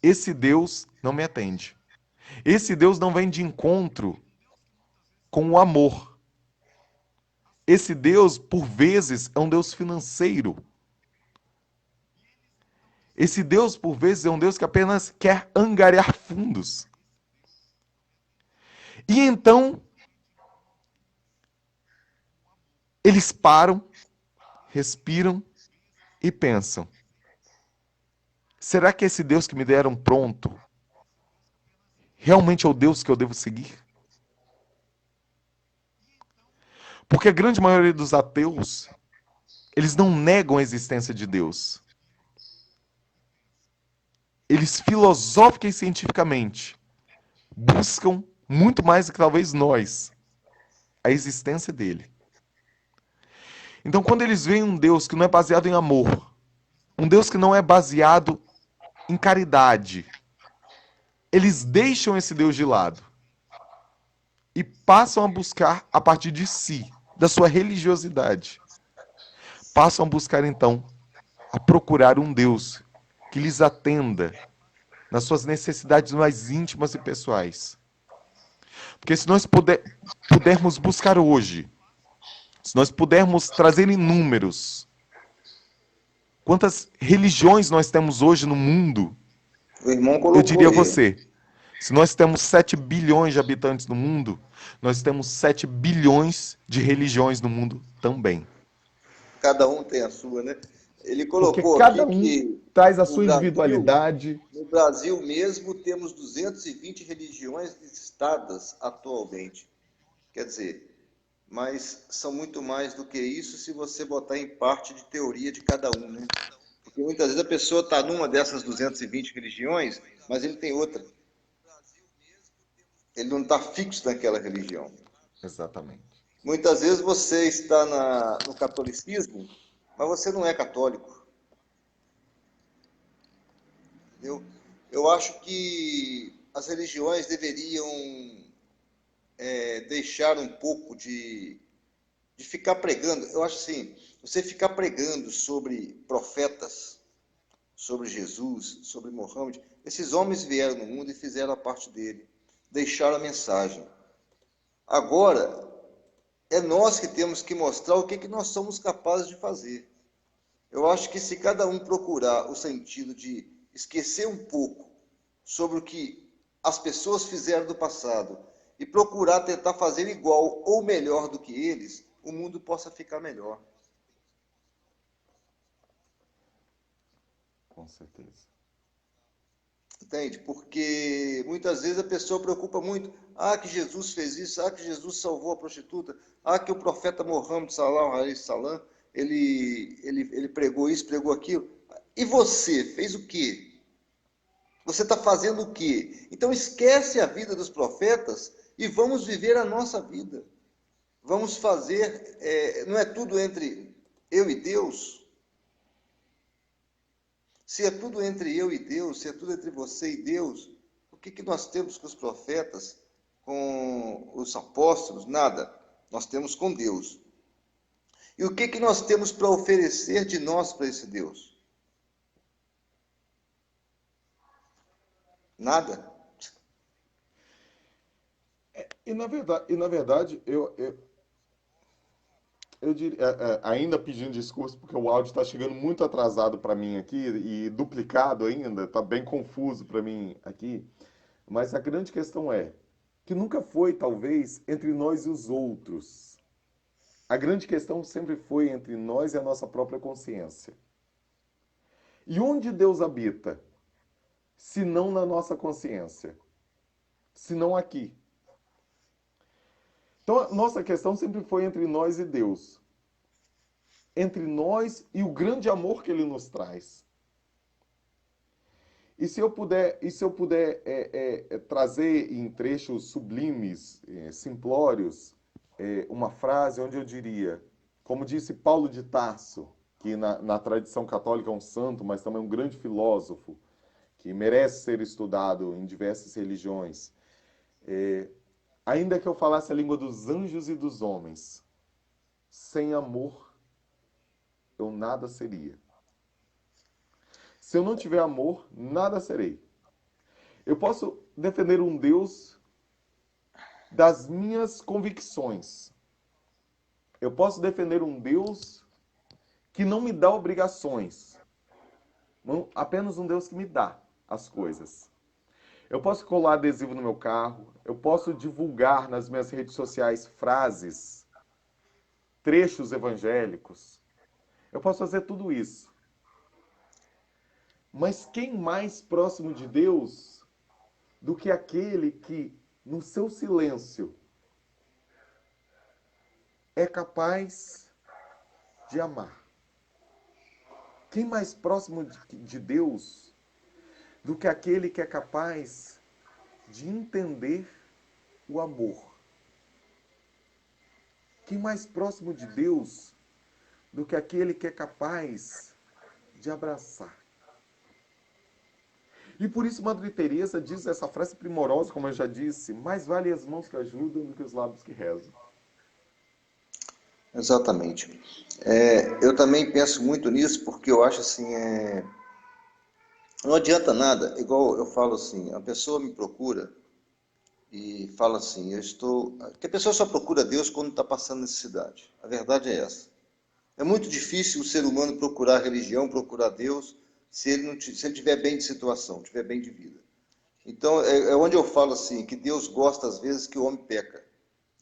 esse Deus não me atende. Esse Deus não vem de encontro com o amor. Esse Deus, por vezes, é um Deus financeiro. Esse Deus, por vezes, é um Deus que apenas quer angariar fundos. E então, eles param, respiram e pensam: será que esse Deus que me deram pronto realmente é o Deus que eu devo seguir? Porque a grande maioria dos ateus, eles não negam a existência de Deus. Eles filosófica e cientificamente buscam muito mais do que talvez nós a existência dele. Então, quando eles veem um Deus que não é baseado em amor, um Deus que não é baseado em caridade, eles deixam esse Deus de lado e passam a buscar a partir de si, da sua religiosidade. Passam a buscar então a procurar um Deus que lhes atenda nas suas necessidades mais íntimas e pessoais. Porque se nós pudermos buscar hoje, se nós pudermos trazer em números quantas religiões nós temos hoje no mundo, O irmão eu colocou diria a aí. você, se nós temos 7 bilhões de habitantes no mundo, nós temos 7 bilhões de religiões no mundo também. Cada um tem a sua, né? Ele Porque colocou aqui cada um que traz a no sua Brasil, individualidade. no Brasil mesmo temos 220 religiões listadas atualmente. Quer dizer, mas são muito mais do que isso se você botar em parte de teoria de cada um, né? Porque muitas vezes a pessoa está numa dessas 220 religiões, mas ele tem outra. Ele não está fixo naquela religião. Exatamente. Muitas vezes você está no catolicismo, mas você não é católico. Entendeu? Eu acho que as religiões deveriam deixar um pouco de ficar pregando. Eu acho assim, você ficar pregando sobre profetas, sobre Jesus, sobre Mohammed, esses homens vieram no mundo e fizeram a parte dele, deixaram a mensagem. Agora, é nós que temos que mostrar o que nós somos capazes de fazer. Eu acho que se cada um procurar o sentido de esquecer um pouco sobre o que as pessoas fizeram do passado e procurar tentar fazer igual ou melhor do que eles, o mundo possa ficar melhor. Com certeza. Entende? Porque muitas vezes a pessoa preocupa muito. Ah, que Jesus fez isso. Ah, que Jesus salvou a prostituta. Ah, que o profeta Mohammed Salam alaihi salam, ele pregou isso, pregou aquilo. E você fez o quê? Você está fazendo o quê? Então esquece a vida dos profetas e vamos viver a nossa vida. Vamos fazer, não é tudo entre eu e Deus? Se é tudo entre eu e Deus, se é tudo entre você e Deus, o que, que nós temos com os profetas, com os apóstolos? Nada. Nós temos com Deus. E o que, que nós temos para oferecer de nós para esse Deus? Nada. E na verdade, eu diria, ainda pedindo desculpas, porque o áudio está chegando muito atrasado para mim aqui e duplicado ainda, está bem confuso para mim aqui. Mas a grande questão é que nunca foi, talvez, entre nós e os outros. A grande questão sempre foi entre nós e a nossa própria consciência. E onde Deus habita? Se não na nossa consciência? Se não aqui? Então, a nossa questão sempre foi entre nós e Deus. Entre nós e o grande amor que Ele nos traz. E se eu puder trazer em trechos sublimes, simplórios, uma frase onde eu diria, como disse Paulo de Tarso, que na tradição católica é um santo, mas também um grande filósofo, que merece ser estudado em diversas religiões. Ainda que eu falasse a língua dos anjos e dos homens, sem amor eu nada seria. Se eu não tiver amor, nada serei. Eu posso defender um Deus das minhas convicções. Eu posso defender um Deus que não me dá obrigações. Apenas um Deus que me dá as coisas. Eu posso colar adesivo no meu carro. Eu posso divulgar nas minhas redes sociais frases, trechos evangélicos. Eu posso fazer tudo isso. Mas quem mais próximo de Deus do que aquele que, no seu silêncio, é capaz de amar? Quem mais próximo de Deus do que aquele que é capaz de entender o amor? Quem mais próximo de Deus do que aquele que é capaz de abraçar? E por isso Madre Teresa diz essa frase primorosa, como eu já disse, mais vale as mãos que ajudam do que os lábios que rezam. Exatamente. Eu também penso muito nisso, porque eu acho assim, não adianta nada, igual eu falo assim, a pessoa me procura e fala assim, que a pessoa só procura Deus quando está passando necessidade. A verdade é essa. É muito difícil o ser humano procurar religião, procurar Deus, se ele estiver bem de situação, estiver bem de vida. Então, é onde eu falo assim, que Deus gosta às vezes que o homem peca.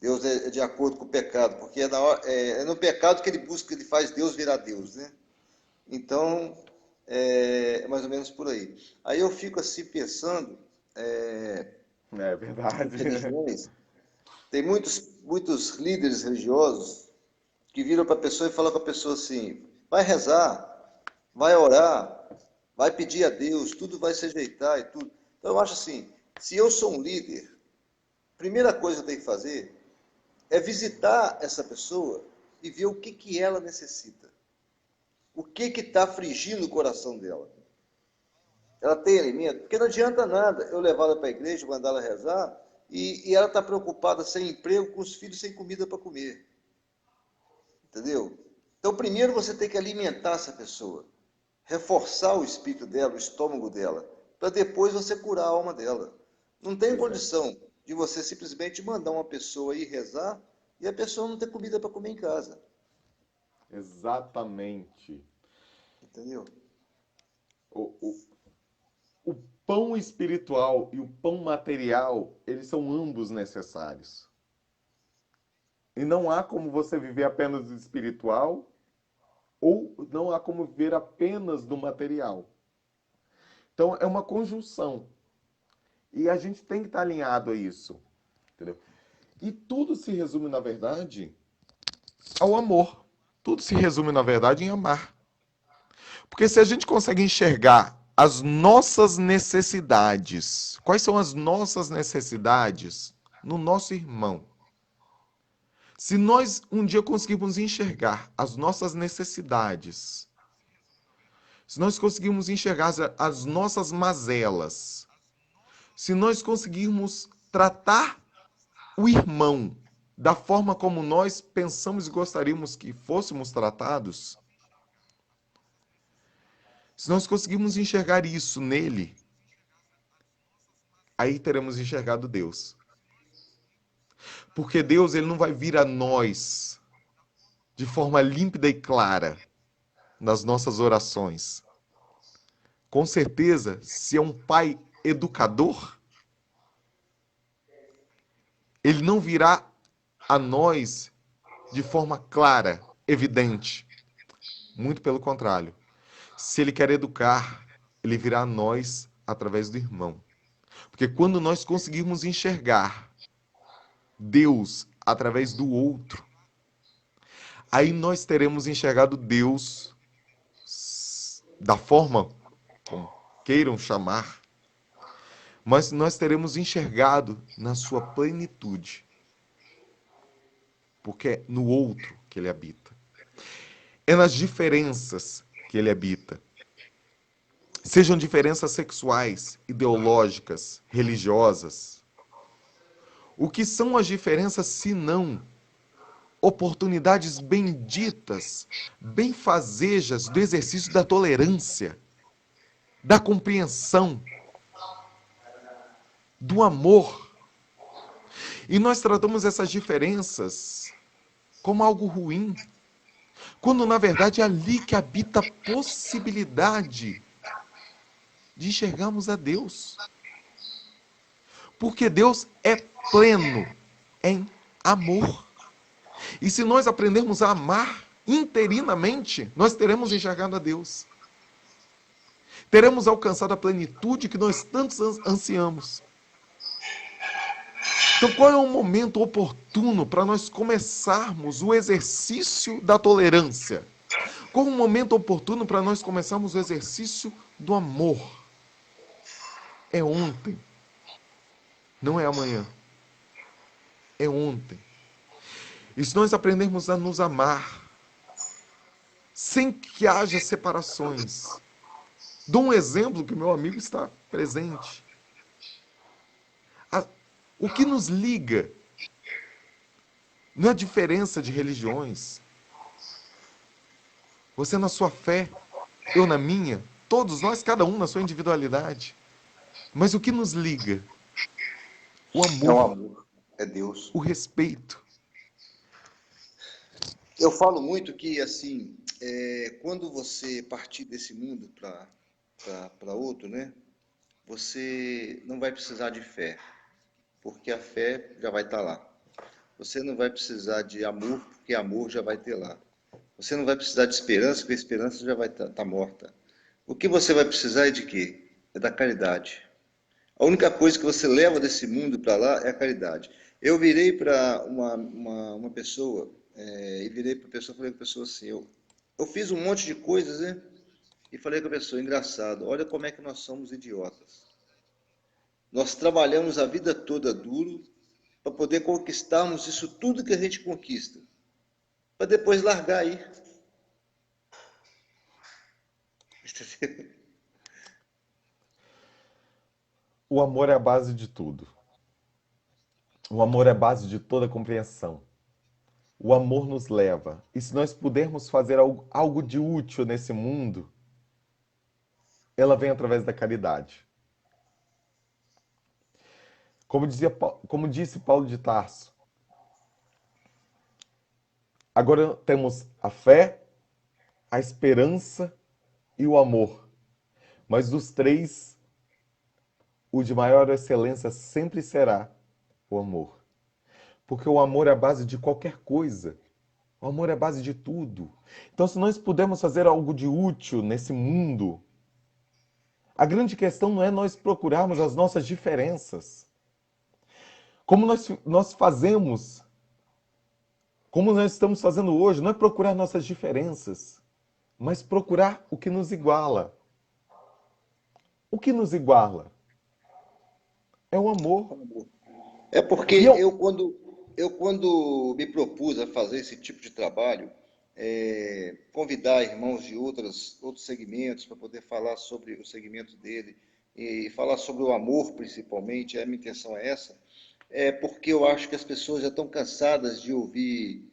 Deus é de acordo com o pecado, porque é no pecado que ele busca, ele faz Deus virar Deus, né? Então, é mais ou menos por aí. Aí eu fico assim pensando, É verdade. religiões, tem muitos líderes religiosos que viram para a pessoa e falam com a pessoa assim, vai rezar, vai orar, vai pedir a Deus, tudo vai se ajeitar e tudo. Então eu acho assim, se eu sou um líder, a primeira coisa que eu tenho que fazer é visitar essa pessoa e ver o que, que ela necessita. O que está afligindo o coração dela. Ela tem alimento? Porque não adianta nada eu levar ela para a igreja, mandar ela rezar, e ela está preocupada sem emprego, com os filhos sem comida para comer. Entendeu? Então, primeiro você tem que alimentar essa pessoa, reforçar o espírito dela, o estômago dela, para depois você curar a alma dela. Não tem Pois é. condição de você simplesmente mandar uma pessoa ir rezar e a pessoa não ter comida para comer em casa. Exatamente. Entendeu? O, o, o pão espiritual e o pão material, eles são ambos necessários. E não há como você viver apenas do espiritual ou não há como viver apenas do material. Então é uma conjunção. E a gente tem que estar alinhado a isso. Entendeu? E tudo se resume, na verdade, ao amor. Tudo se resume, na verdade, em amar. Porque se a gente consegue enxergar as nossas necessidades, quais são as nossas necessidades no nosso irmão? Se nós um dia conseguirmos enxergar as nossas necessidades, se nós conseguirmos enxergar as nossas mazelas, se nós conseguirmos tratar o irmão da forma como nós pensamos e gostaríamos que fôssemos tratados, se nós conseguirmos enxergar isso nele, aí teremos enxergado Deus. Porque Deus, ele não vai vir a nós de forma límpida e clara nas nossas orações. Com certeza, se é um pai educador, ele não virá a nós de forma clara, evidente. Muito pelo contrário. Se ele quer educar, ele virá a nós através do irmão. Porque quando nós conseguirmos enxergar Deus através do outro, aí nós teremos enxergado Deus da forma como queiram chamar, mas nós teremos enxergado na sua plenitude. Porque é no outro que ele habita. É nas diferenças que ele habita. Sejam diferenças sexuais, ideológicas, religiosas. O que são as diferenças se não oportunidades benditas, benfazejas do exercício da tolerância, da compreensão, do amor? E nós tratamos essas diferenças como algo ruim, quando na verdade é ali que habita a possibilidade de enxergarmos a Deus. Porque Deus é pleno em amor. E se nós aprendermos a amar interinamente, nós teremos enxergado a Deus. Teremos alcançado a plenitude que nós tantos ansiamos. Então, qual é o momento oportuno para nós começarmos o exercício da tolerância? Qual é o momento oportuno para nós começarmos o exercício do amor? É ontem. Não é amanhã. É ontem. E se nós aprendermos a nos amar, sem que haja separações. Dou um exemplo que meu amigo está presente. O que nos liga não é a diferença de religiões. Você na sua fé, eu na minha, todos nós, cada um na sua individualidade. Mas o que nos liga? O É o amor, amor, é Deus. o respeito. Eu falo muito que, assim, quando você partir desse mundo para outro, né, você não vai precisar de fé, porque a fé já vai estar lá. Você não vai precisar de amor, porque amor já vai ter lá. Você não vai precisar de esperança, porque a esperança já vai estar morta. O que você vai precisar é de quê? É da caridade. A única coisa que você leva desse mundo para lá é a caridade. Eu virei para uma pessoa, e virei para a pessoa, falei com a pessoa assim, eu fiz um monte de coisas, né? E falei com a pessoa, engraçado, olha como é que nós somos idiotas. Nós trabalhamos a vida toda duro para poder conquistarmos isso tudo que a gente conquista, para depois largar aí. O amor é a base de tudo. O amor é a base de toda compreensão. O amor nos leva. E se nós pudermos fazer algo de útil nesse mundo, ela vem através da caridade. Como disse Paulo de Tarso, agora temos a fé, a esperança e o amor. Mas dos três, o de maior excelência sempre será o amor. Porque o amor é a base de qualquer coisa. O amor é a base de tudo. Então, se nós pudermos fazer algo de útil nesse mundo, a grande questão não é nós procurarmos as nossas diferenças. Como nós fazemos, como nós estamos fazendo hoje, não é procurar nossas diferenças, mas procurar o que nos iguala. O que nos iguala é o amor. É E porque eu, eu quando me propus a fazer esse tipo de trabalho, convidar irmãos de outros segmentos para poder falar sobre o segmento dele e falar sobre o amor, principalmente, a minha intenção é essa, é porque eu acho que as pessoas já estão cansadas de ouvir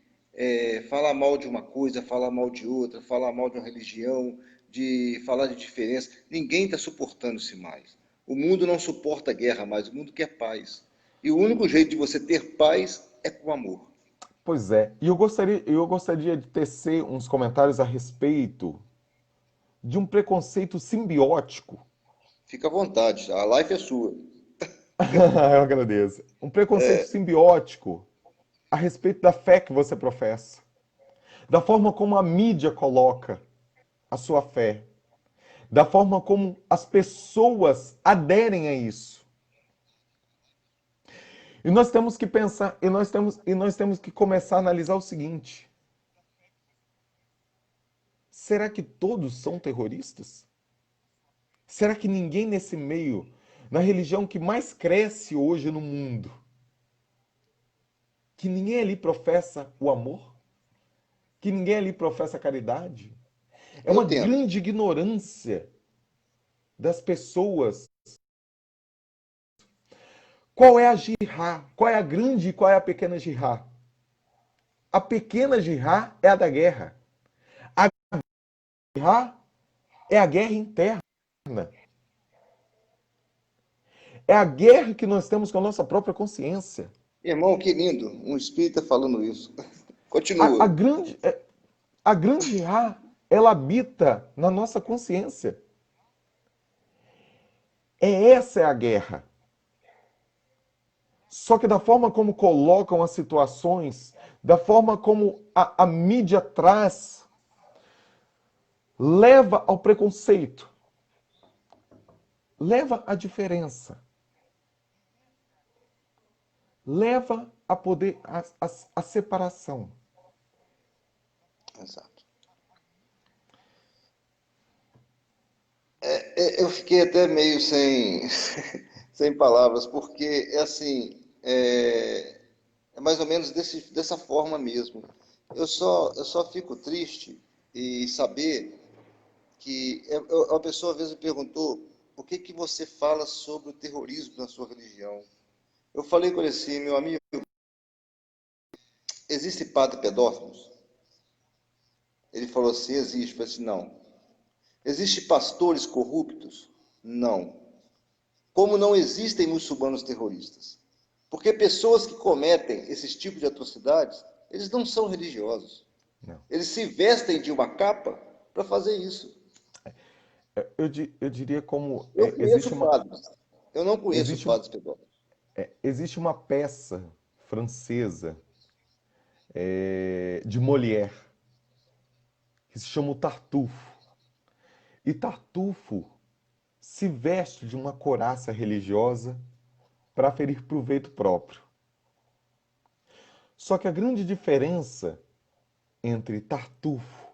falar mal de uma coisa, falar mal de outra, falar mal de uma religião, de falar de diferença. Ninguém está suportando-se mais. O mundo não suporta guerra mais, o mundo quer paz. E o único jeito de você ter paz é com amor. pois é, e eu gostaria de tecer uns comentários a respeito de um preconceito simbiótico. Fica à vontade, a life é sua. Eu agradeço. Um preconceito simbiótico a respeito da fé que você professa, da forma como a mídia coloca a sua fé, da forma como as pessoas aderem a isso. E nós temos que pensar, e nós temos que começar a analisar o seguinte: será que todos são terroristas? Será que ninguém nesse meio, na religião que mais cresce hoje no mundo, que ninguém ali professa o amor? Que ninguém ali professa a caridade? É Eu uma tento. grande ignorância das pessoas. Qual é a jihá? Qual é a grande e qual é a pequena jihá? A pequena jihá é a da guerra. A jihá é a guerra interna. É a guerra que nós temos com a nossa própria consciência. Irmão, que lindo, um espírita falando isso. A, a Continua. grande, a grande jihá, ela habita na nossa consciência. Essa é a guerra. Só que da forma como colocam as situações, da forma como a mídia traz, leva ao preconceito, leva à diferença, leva a poder a separação. Exato. Eu fiquei até meio sem, sem palavras, porque é assim, é mais ou menos dessa forma mesmo. Eu só fico triste e saber que a pessoa às vezes me perguntou por que que você fala sobre o terrorismo na sua religião. Eu falei com ele assim, meu amigo, existe padre pedófilos? Ele falou assim, existe. Eu falei assim, não. Existe pastores corruptos? Não. Como não existem muçulmanos terroristas? Porque pessoas que cometem esses tipos de atrocidades, eles não são religiosos. Não. Eles se vestem de uma capa para fazer isso. Eu diria como Eu conheço padres. Eu não conheço existe, padres pedófilos. existe uma peça francesa de Molière que se chama o Tartufo. E Tartufo se veste de uma couraça religiosa para ferir proveito próprio. Só que a grande diferença entre Tartufo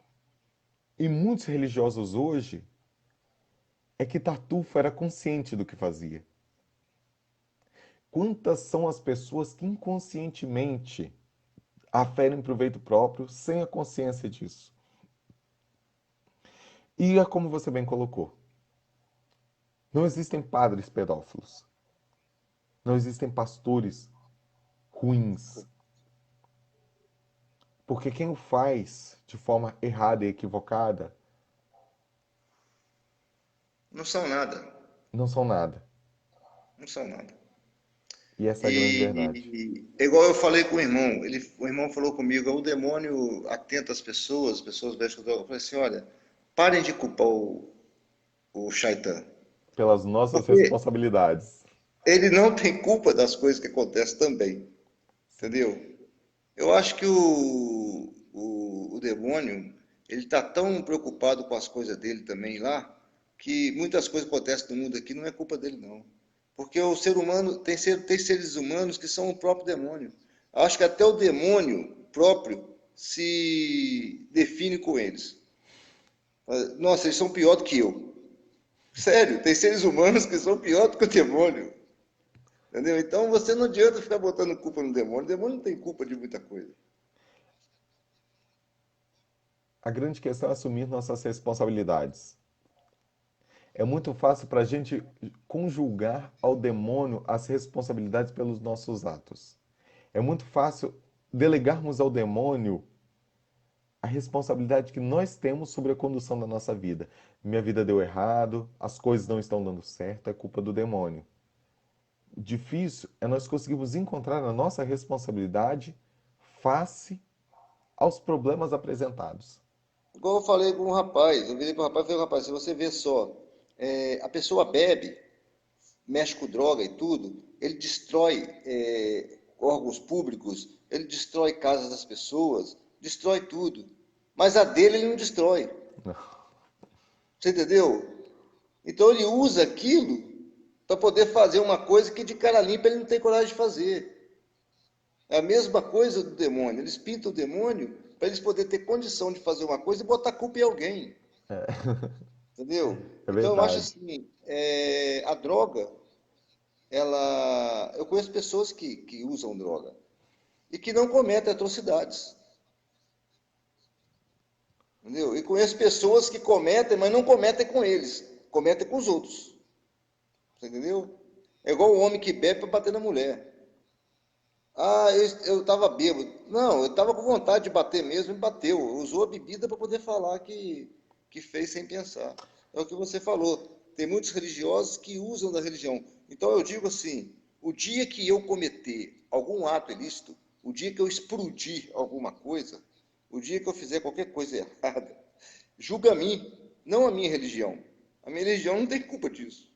e muitos religiosos hoje é que Tartufo era consciente do que fazia. Quantas são as pessoas que inconscientemente aferem proveito próprio sem a consciência disso? E é como você bem colocou, não existem padres pedófilos, não existem pastores ruins, porque quem o faz de forma errada e equivocada Não são nada. não são nada. Não são nada. E essa é a grande verdade. E é igual eu falei com o irmão. O irmão falou comigo, o demônio atenta as pessoas vestem. Eu falei assim, olha, parem de culpar o Shaitan. pelas nossas Porque responsabilidades. ele não tem culpa das coisas que acontecem também, entendeu? Eu acho que o demônio, ele está tão preocupado com as coisas dele também lá, que muitas coisas que acontecem no mundo aqui não é culpa dele, não. Porque o ser humano, tem seres humanos que são o próprio demônio. Eu acho que até o demônio próprio se define com eles. Nossa, eles são pior do que eu. Sério, tem seres humanos que são pior do que o demônio. Entendeu? Então você não adianta ficar botando culpa no demônio. O demônio não tem culpa de muita coisa. A grande questão é assumir nossas responsabilidades. É muito fácil para a gente conjugar ao demônio as responsabilidades pelos nossos atos. É muito fácil delegarmos ao demônio a responsabilidade que nós temos sobre a condução da nossa vida. Minha vida deu errado, as coisas não estão dando certo, é culpa do demônio. Difícil é nós conseguirmos encontrar a nossa responsabilidade face aos problemas apresentados. Igual eu falei com um rapaz, eu virei para o rapaz e falei, rapaz, se você vê só, a pessoa bebe, mexe com droga e tudo, ele destrói órgãos públicos, ele destrói casas das pessoas, destrói tudo. Mas a dele ele não destrói. Você entendeu? Então ele usa aquilo para poder fazer uma coisa que de cara limpa ele não tem coragem de fazer. É a mesma coisa do demônio. Eles pintam o demônio para eles poderem ter condição de fazer uma coisa e botar a culpa em alguém. Entendeu? É Então eu acho verdade. assim, a droga, eu conheço pessoas que usam droga e que não cometem atrocidades. Entendeu? E conheço pessoas que cometem, mas não cometem com eles, cometem com os outros. Você entendeu? É igual o homem que bebe para bater na mulher. Ah, eu estava bêbado. Não, eu estava com vontade de bater mesmo e bateu. Usou a bebida para poder falar que fez sem pensar. É o que você falou. Tem muitos religiosos que usam da religião. Então eu digo assim: o dia que eu cometer algum ato ilícito, o dia que eu explodir alguma coisa, o dia que eu fizer qualquer coisa errada, julga a mim, não a minha religião. A minha religião não tem culpa disso.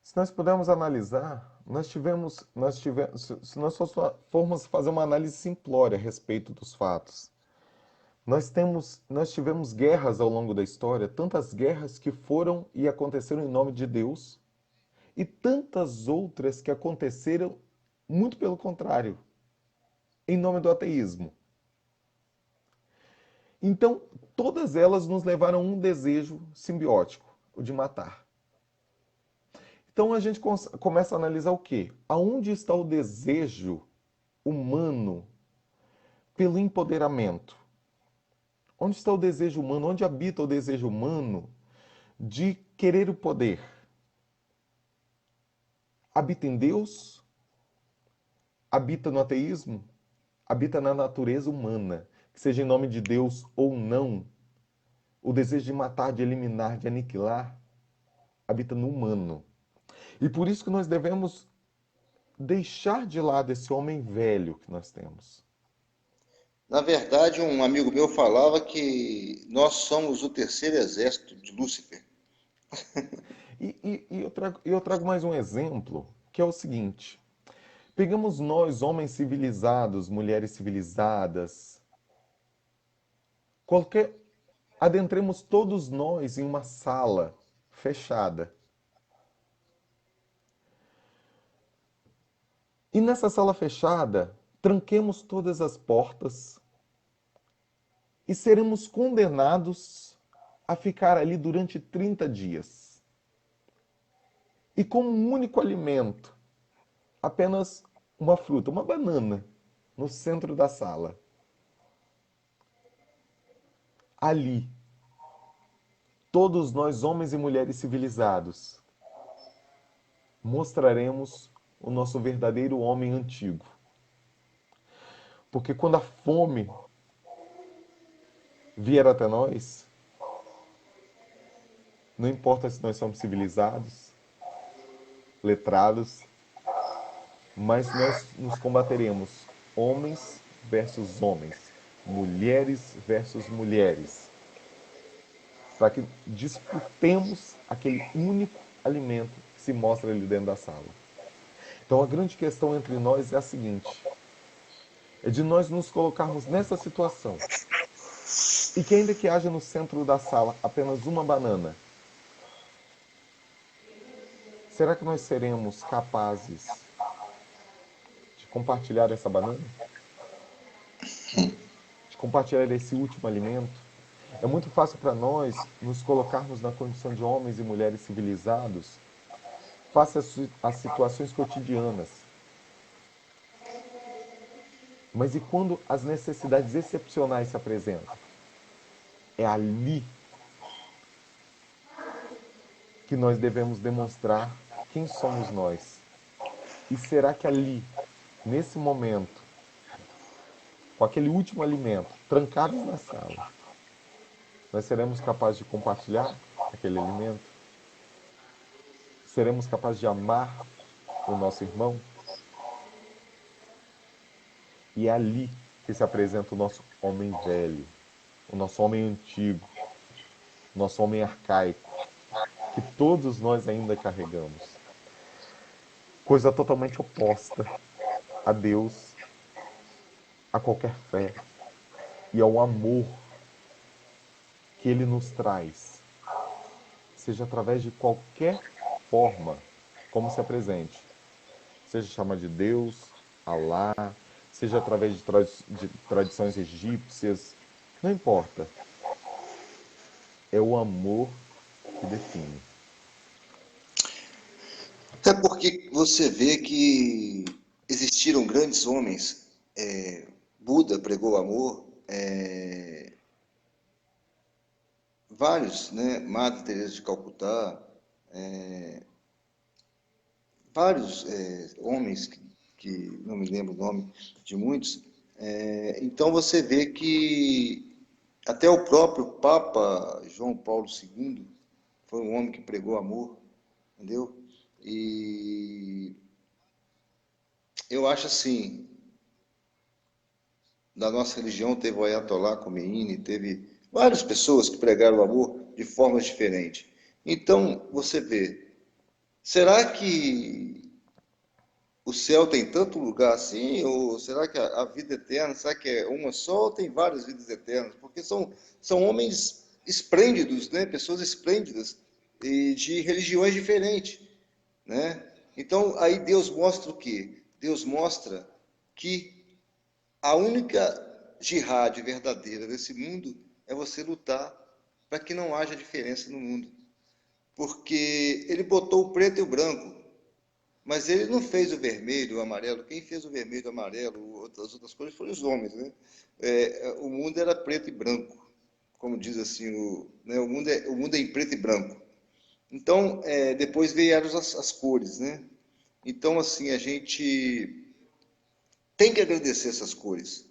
Se nós pudermos analisar, se nós formos fazer uma análise simplória a respeito dos fatos, nós tivemos guerras ao longo da história, tantas guerras que foram e aconteceram em nome de Deus, e tantas outras que aconteceram muito pelo contrário, em nome do ateísmo. Então, todas elas nos levaram a um desejo simbiótico, o de matar. Então a gente começa a analisar o quê? Aonde está o desejo humano pelo empoderamento? Onde está o desejo humano? Onde habita o desejo humano de querer o poder? Habita em Deus? Habita no ateísmo? Habita na natureza humana? Que seja em nome de Deus ou não, o desejo de matar, de eliminar, de aniquilar, habita no humano. E por isso que nós devemos deixar de lado esse homem velho que nós temos. Na verdade, um amigo meu falava que nós somos o terceiro exército de Lúcifer. E eu trago mais um exemplo, que é o seguinte: pegamos nós, homens civilizados, mulheres civilizadas, qualquer, adentremos todos nós em uma sala fechada. E nessa sala fechada, tranquemos todas as portas e seremos condenados a ficar ali durante 30 dias. E como um único alimento, apenas uma fruta, uma banana, no centro da sala. Ali, todos nós, homens e mulheres civilizados, mostraremos o nosso verdadeiro homem antigo. Porque quando a fome vier até nós, não importa se nós somos civilizados, letrados, mas nós nos combateremos homens versus homens, mulheres versus mulheres, para que disputemos aquele único alimento que se mostra ali dentro da sala. Então a grande questão entre nós é a seguinte: é de nós nos colocarmos nessa situação e que ainda que haja no centro da sala apenas uma banana, será que nós seremos capazes de compartilhar essa banana? De compartilhar esse último alimento? É muito fácil para nós nos colocarmos na condição de homens e mulheres civilizados face às situações cotidianas. Mas e quando as necessidades excepcionais se apresentam? É ali que nós devemos demonstrar quem somos nós. E será que ali, nesse momento, com aquele último alimento, trancados na sala, nós seremos capazes de compartilhar aquele alimento? Seremos capazes de amar o nosso irmão? E é ali que se apresenta o nosso homem velho, o nosso homem antigo, o nosso homem arcaico, que todos nós ainda carregamos. Coisa totalmente oposta a Deus, a qualquer fé e ao amor que Ele nos traz, seja através de qualquer forma como se apresente, seja chamar de Deus, Alá, seja através de tradições egípcias, não importa, é o amor que define. É porque você vê que existiram grandes homens. Buda pregou amor, vários, né? Madre Teresa de Calcutá, vários homens que não me lembro o nome de muitos. Então você vê que até o próprio Papa João Paulo II foi um homem que pregou amor, entendeu? E eu acho assim, da nossa religião teve o Ayatollah Khomeini, teve várias pessoas que pregaram o amor de formas diferentes. Então, você vê, será que o céu tem tanto lugar assim? Ou será que a vida eterna, será que é uma só ou tem várias vidas eternas? Porque são homens esplêndidos, né? Pessoas esplêndidas e de religiões diferentes, né? Então, aí Deus mostra o quê? Deus mostra que a única jihad verdadeira desse mundo é você lutar para que não haja diferença no mundo. Porque ele botou o preto e o branco, mas ele não fez o vermelho, o amarelo. Quem fez o vermelho, o amarelo, as outras cores foram os homens, né? O mundo era preto e branco, como diz assim, né? O mundo é em preto e branco. Então, depois vieram as cores, né? Então, assim, a gente tem que agradecer essas cores.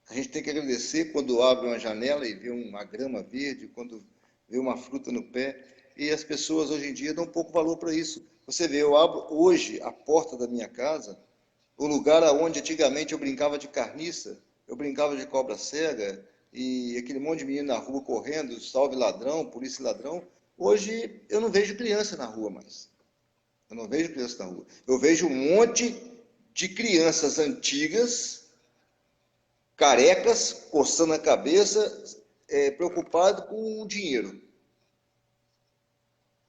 A gente tem que agradecer quando abre uma janela e vê uma grama verde, quando vê uma fruta no pé. E as pessoas hoje em dia dão pouco valor para isso. Você vê, eu abro hoje a porta da minha casa, o lugar onde antigamente eu brincava de carniça, eu brincava de cobra cega, e aquele monte de menino na rua correndo, salve ladrão, polícia ladrão. Hoje eu não vejo criança na rua mais. Eu não vejo criança na rua. Eu vejo um monte de crianças antigas carecas, coçando a cabeça, preocupado com o dinheiro.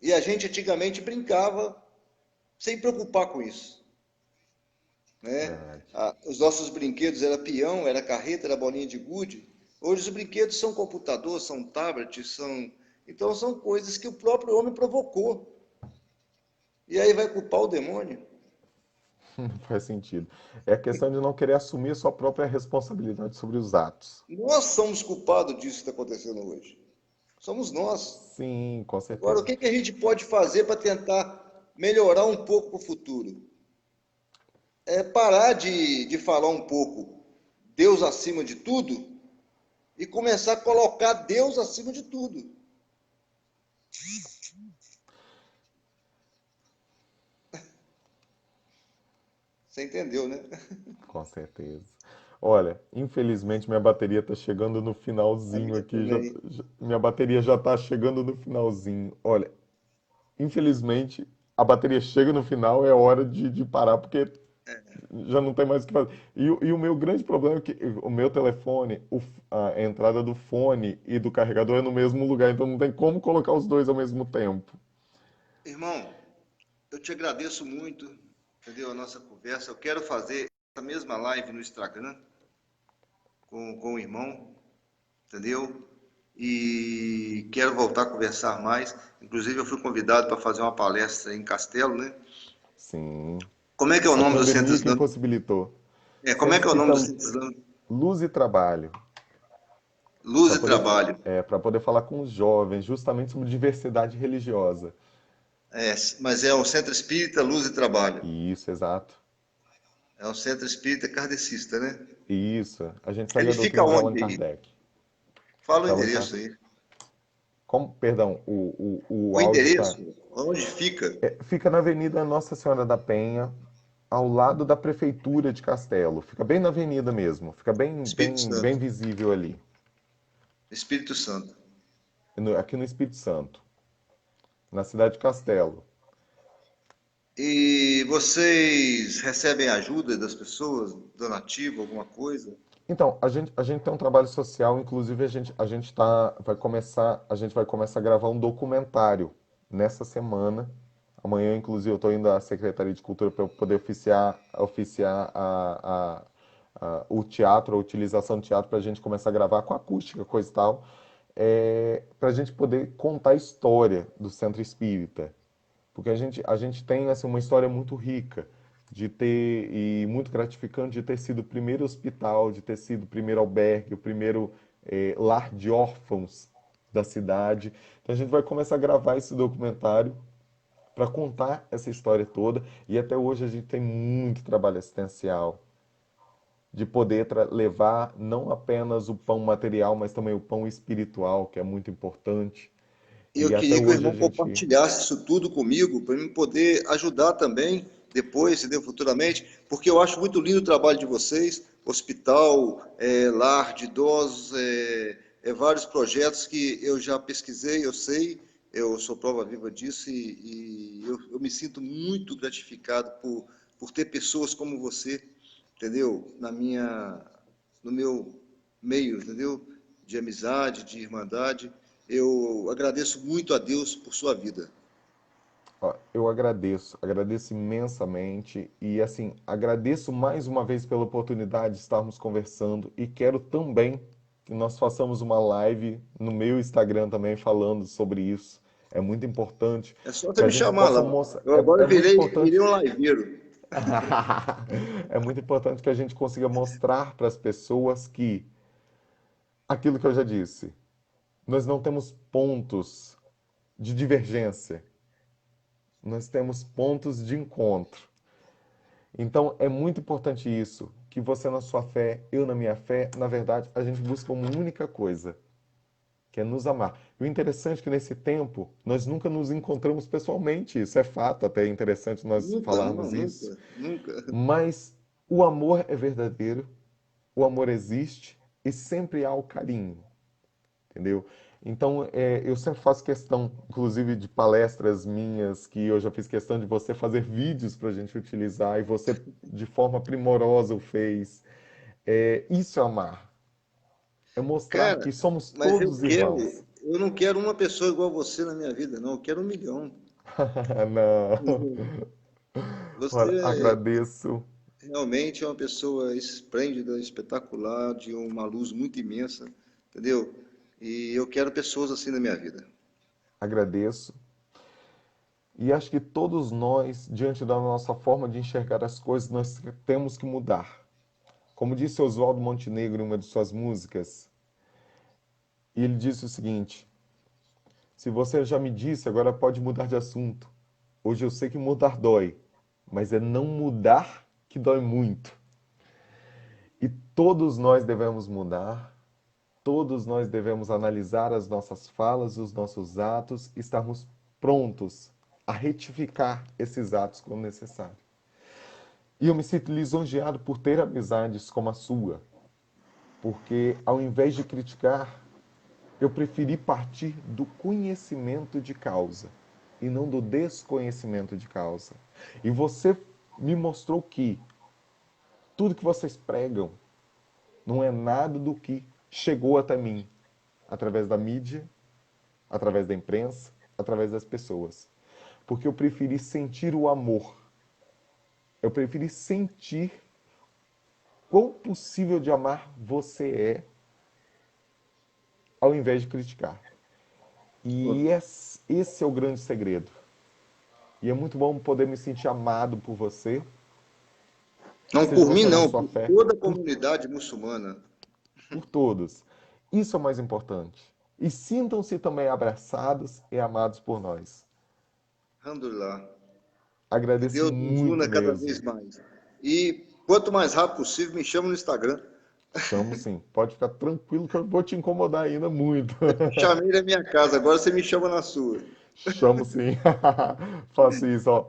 E a gente antigamente brincava sem preocupar com isso, né? Verdade. Os nossos brinquedos era peão, era carreta, era bolinha de gude. Hoje os brinquedos são computador, são tablets, então são coisas que o próprio homem provocou. E aí vai culpar o demônio? Não faz sentido. É a questão de não querer assumir a sua própria responsabilidade sobre os atos. Nós somos culpados disso que está acontecendo hoje. Somos nós. Sim, com Agora, o certeza. que a gente pode fazer para tentar melhorar um pouco para o futuro? Parar de falar um pouco Deus acima de tudo e começar a colocar Deus acima de tudo. Você entendeu, né? Com certeza. Olha, infelizmente minha bateria está chegando no A finalzinho minha aqui. também. Minha bateria já está chegando no finalzinho. Olha, infelizmente, a bateria chega no final, é hora de parar, porque já não tem mais o que fazer. E o meu grande problema é que o meu telefone, a entrada do fone e do carregador é no mesmo lugar, então não tem como colocar os dois ao mesmo tempo. Irmão, eu te agradeço muito, entendeu? A nossa conversa. Eu quero fazer essa mesma live no Instagram com o irmão, entendeu? E quero voltar a conversar mais. Inclusive, eu fui convidado para fazer uma palestra em Castelo, né? Sim. Como é que é o A nome do centro pandemia que islâmico? impossibilitou. Como é Centro que é o nome Espírita do centro islâmico? Luz e Trabalho, Luz para e poder, Trabalho. para poder falar com os jovens justamente sobre diversidade religiosa. É, mas é o Centro Espírita Luz e Trabalho. Isso, exato. É um centro espírita kardecista, né? Isso. A gente segue Ele a fica doutrina de Allan onde aí? Kardec. Fala o De Allan endereço Kardec. aí. Como, perdão, o O áudio tá. endereço? Onde fica? Fica na Avenida Nossa Senhora da Penha, ao lado da Prefeitura de Castelo. Fica bem na avenida mesmo. Fica bem, Espírito bem, bem Santo. visível ali. Espírito Santo. Aqui no Espírito Santo, na cidade de Castelo. E vocês recebem ajuda das pessoas, donativo, alguma coisa? Então, a gente tem um trabalho social, inclusive a gente vai começar a gravar um documentário nessa semana. Amanhã, inclusive, eu estou indo à Secretaria de Cultura para eu poder oficiar o teatro, a utilização do teatro, para a gente começar a gravar com acústica, coisa e tal, para a gente poder contar a história do Centro Espírita. Porque a gente tem assim, uma história muito rica de ter, e muito gratificante de ter sido o primeiro hospital, de ter sido o primeiro albergue, o primeiro lar de órfãos da cidade. Então a gente vai começar a gravar esse documentário para contar essa história toda. E até hoje a gente tem muito trabalho assistencial de poder levar não apenas o pão material, mas também o pão espiritual, que é muito importante. Eu E até queria que o hoje a irmão gente. compartilhasse isso tudo comigo, para eu poder ajudar também depois, entendeu? Futuramente, porque eu acho muito lindo o trabalho de vocês, hospital, lar de idosos, vários projetos que eu já pesquisei, eu sei, eu sou prova viva disso e eu me sinto muito gratificado por ter pessoas como você, entendeu? No meu meio, entendeu? De amizade, de irmandade. Eu agradeço muito a Deus por sua vida. Ó, eu agradeço imensamente e assim, agradeço mais uma vez pela oportunidade de estarmos conversando e quero também que nós façamos uma live no meu Instagram também falando sobre isso. É muito importante É só você que a me gente chamar possa lá. mostrar. Eu É, agora é muito virei importante. um liveiro. É muito importante que a gente consiga mostrar para as pessoas que aquilo que eu já disse, nós não temos pontos de divergência, nós temos pontos de encontro. Então é muito importante isso, que você na sua fé, eu na minha fé, na verdade, a gente busca uma única coisa, que é nos amar. E o interessante é que nesse tempo nós nunca nos encontramos pessoalmente, isso é fato, até é interessante nós Nunca, não, falarmos isso, nunca, nunca. mas o amor é verdadeiro, o amor existe e sempre há o carinho. Entendeu? Então, eu sempre faço questão, inclusive de palestras minhas, que eu já fiz questão de você fazer vídeos para a gente utilizar, e você, de forma primorosa, o fez. Isso é amar. É mostrar Cara, que somos mas todos irmãos. eu não quero uma pessoa igual você na minha vida, não. Eu quero 1 milhão. Não. Ora, Você agradeço, realmente é uma pessoa esplêndida, espetacular, de uma luz muito imensa, entendeu? E eu quero pessoas assim na minha vida. agradeço. E acho que todos nós, diante da nossa forma de enxergar as coisas, nós temos que mudar. Como disse Oswaldo Montenegro em uma de suas músicas, e ele disse o seguinte: se você já me disse, agora pode mudar de assunto. Hoje eu sei que mudar dói, mas é não mudar que dói muito. E todos nós devemos mudar, todos nós devemos analisar as nossas falas, os nossos atos, e estarmos prontos a retificar esses atos quando necessário. E eu me sinto lisonjeado por ter amizades como a sua, porque ao invés de criticar, eu preferi partir do conhecimento de causa. e não do desconhecimento de causa. E você me mostrou que tudo que vocês pregam não é nada do que chegou até mim através da mídia, através da imprensa, através das pessoas. Porque eu preferi sentir o amor. Eu preferi sentir quão possível de amar você é, ao invés de criticar. E esse é o grande segredo. E é muito bom poder me sentir amado por você, Não seja por mim, você na não, sua por fé, toda a comunidade muçulmana. por todos. Isso é o mais importante. E sintam-se também abraçados e amados por nós. Alhamdulillah. Que Agradeço Deus nos muito una cada mesmo. vez mais. E quanto mais rápido possível, me chama no Instagram. Chamo sim. Pode ficar tranquilo que eu vou te incomodar ainda muito. Chamei na minha casa, agora você me chama na sua. Chamo sim. Faço isso, ó.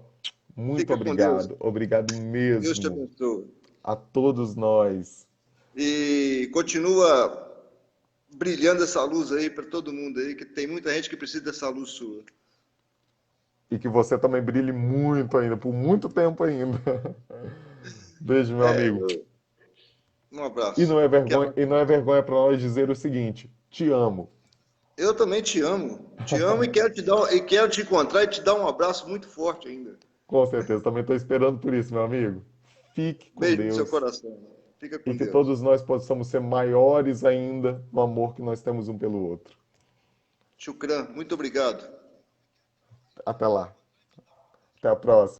Muito Fica com Deus. obrigado. Obrigado Deus te mesmo abençoe. a todos nós. E continua brilhando essa luz aí para todo mundo aí, que tem muita gente que precisa dessa luz sua. E que você também brilhe muito ainda, por muito tempo ainda. Beijo, meu É, amigo. um abraço. E não é vergonha para nós dizer o seguinte: te amo. Eu também te amo. Te amo e quero te encontrar e te dar um abraço muito forte ainda. Com certeza, também estou esperando por isso, meu amigo. Fique com Beijo no seu Deus coração. Fica e com que Deus. todos nós possamos ser maiores ainda no amor que nós temos um pelo outro. Shukran, muito obrigado. Até lá. Até a próxima.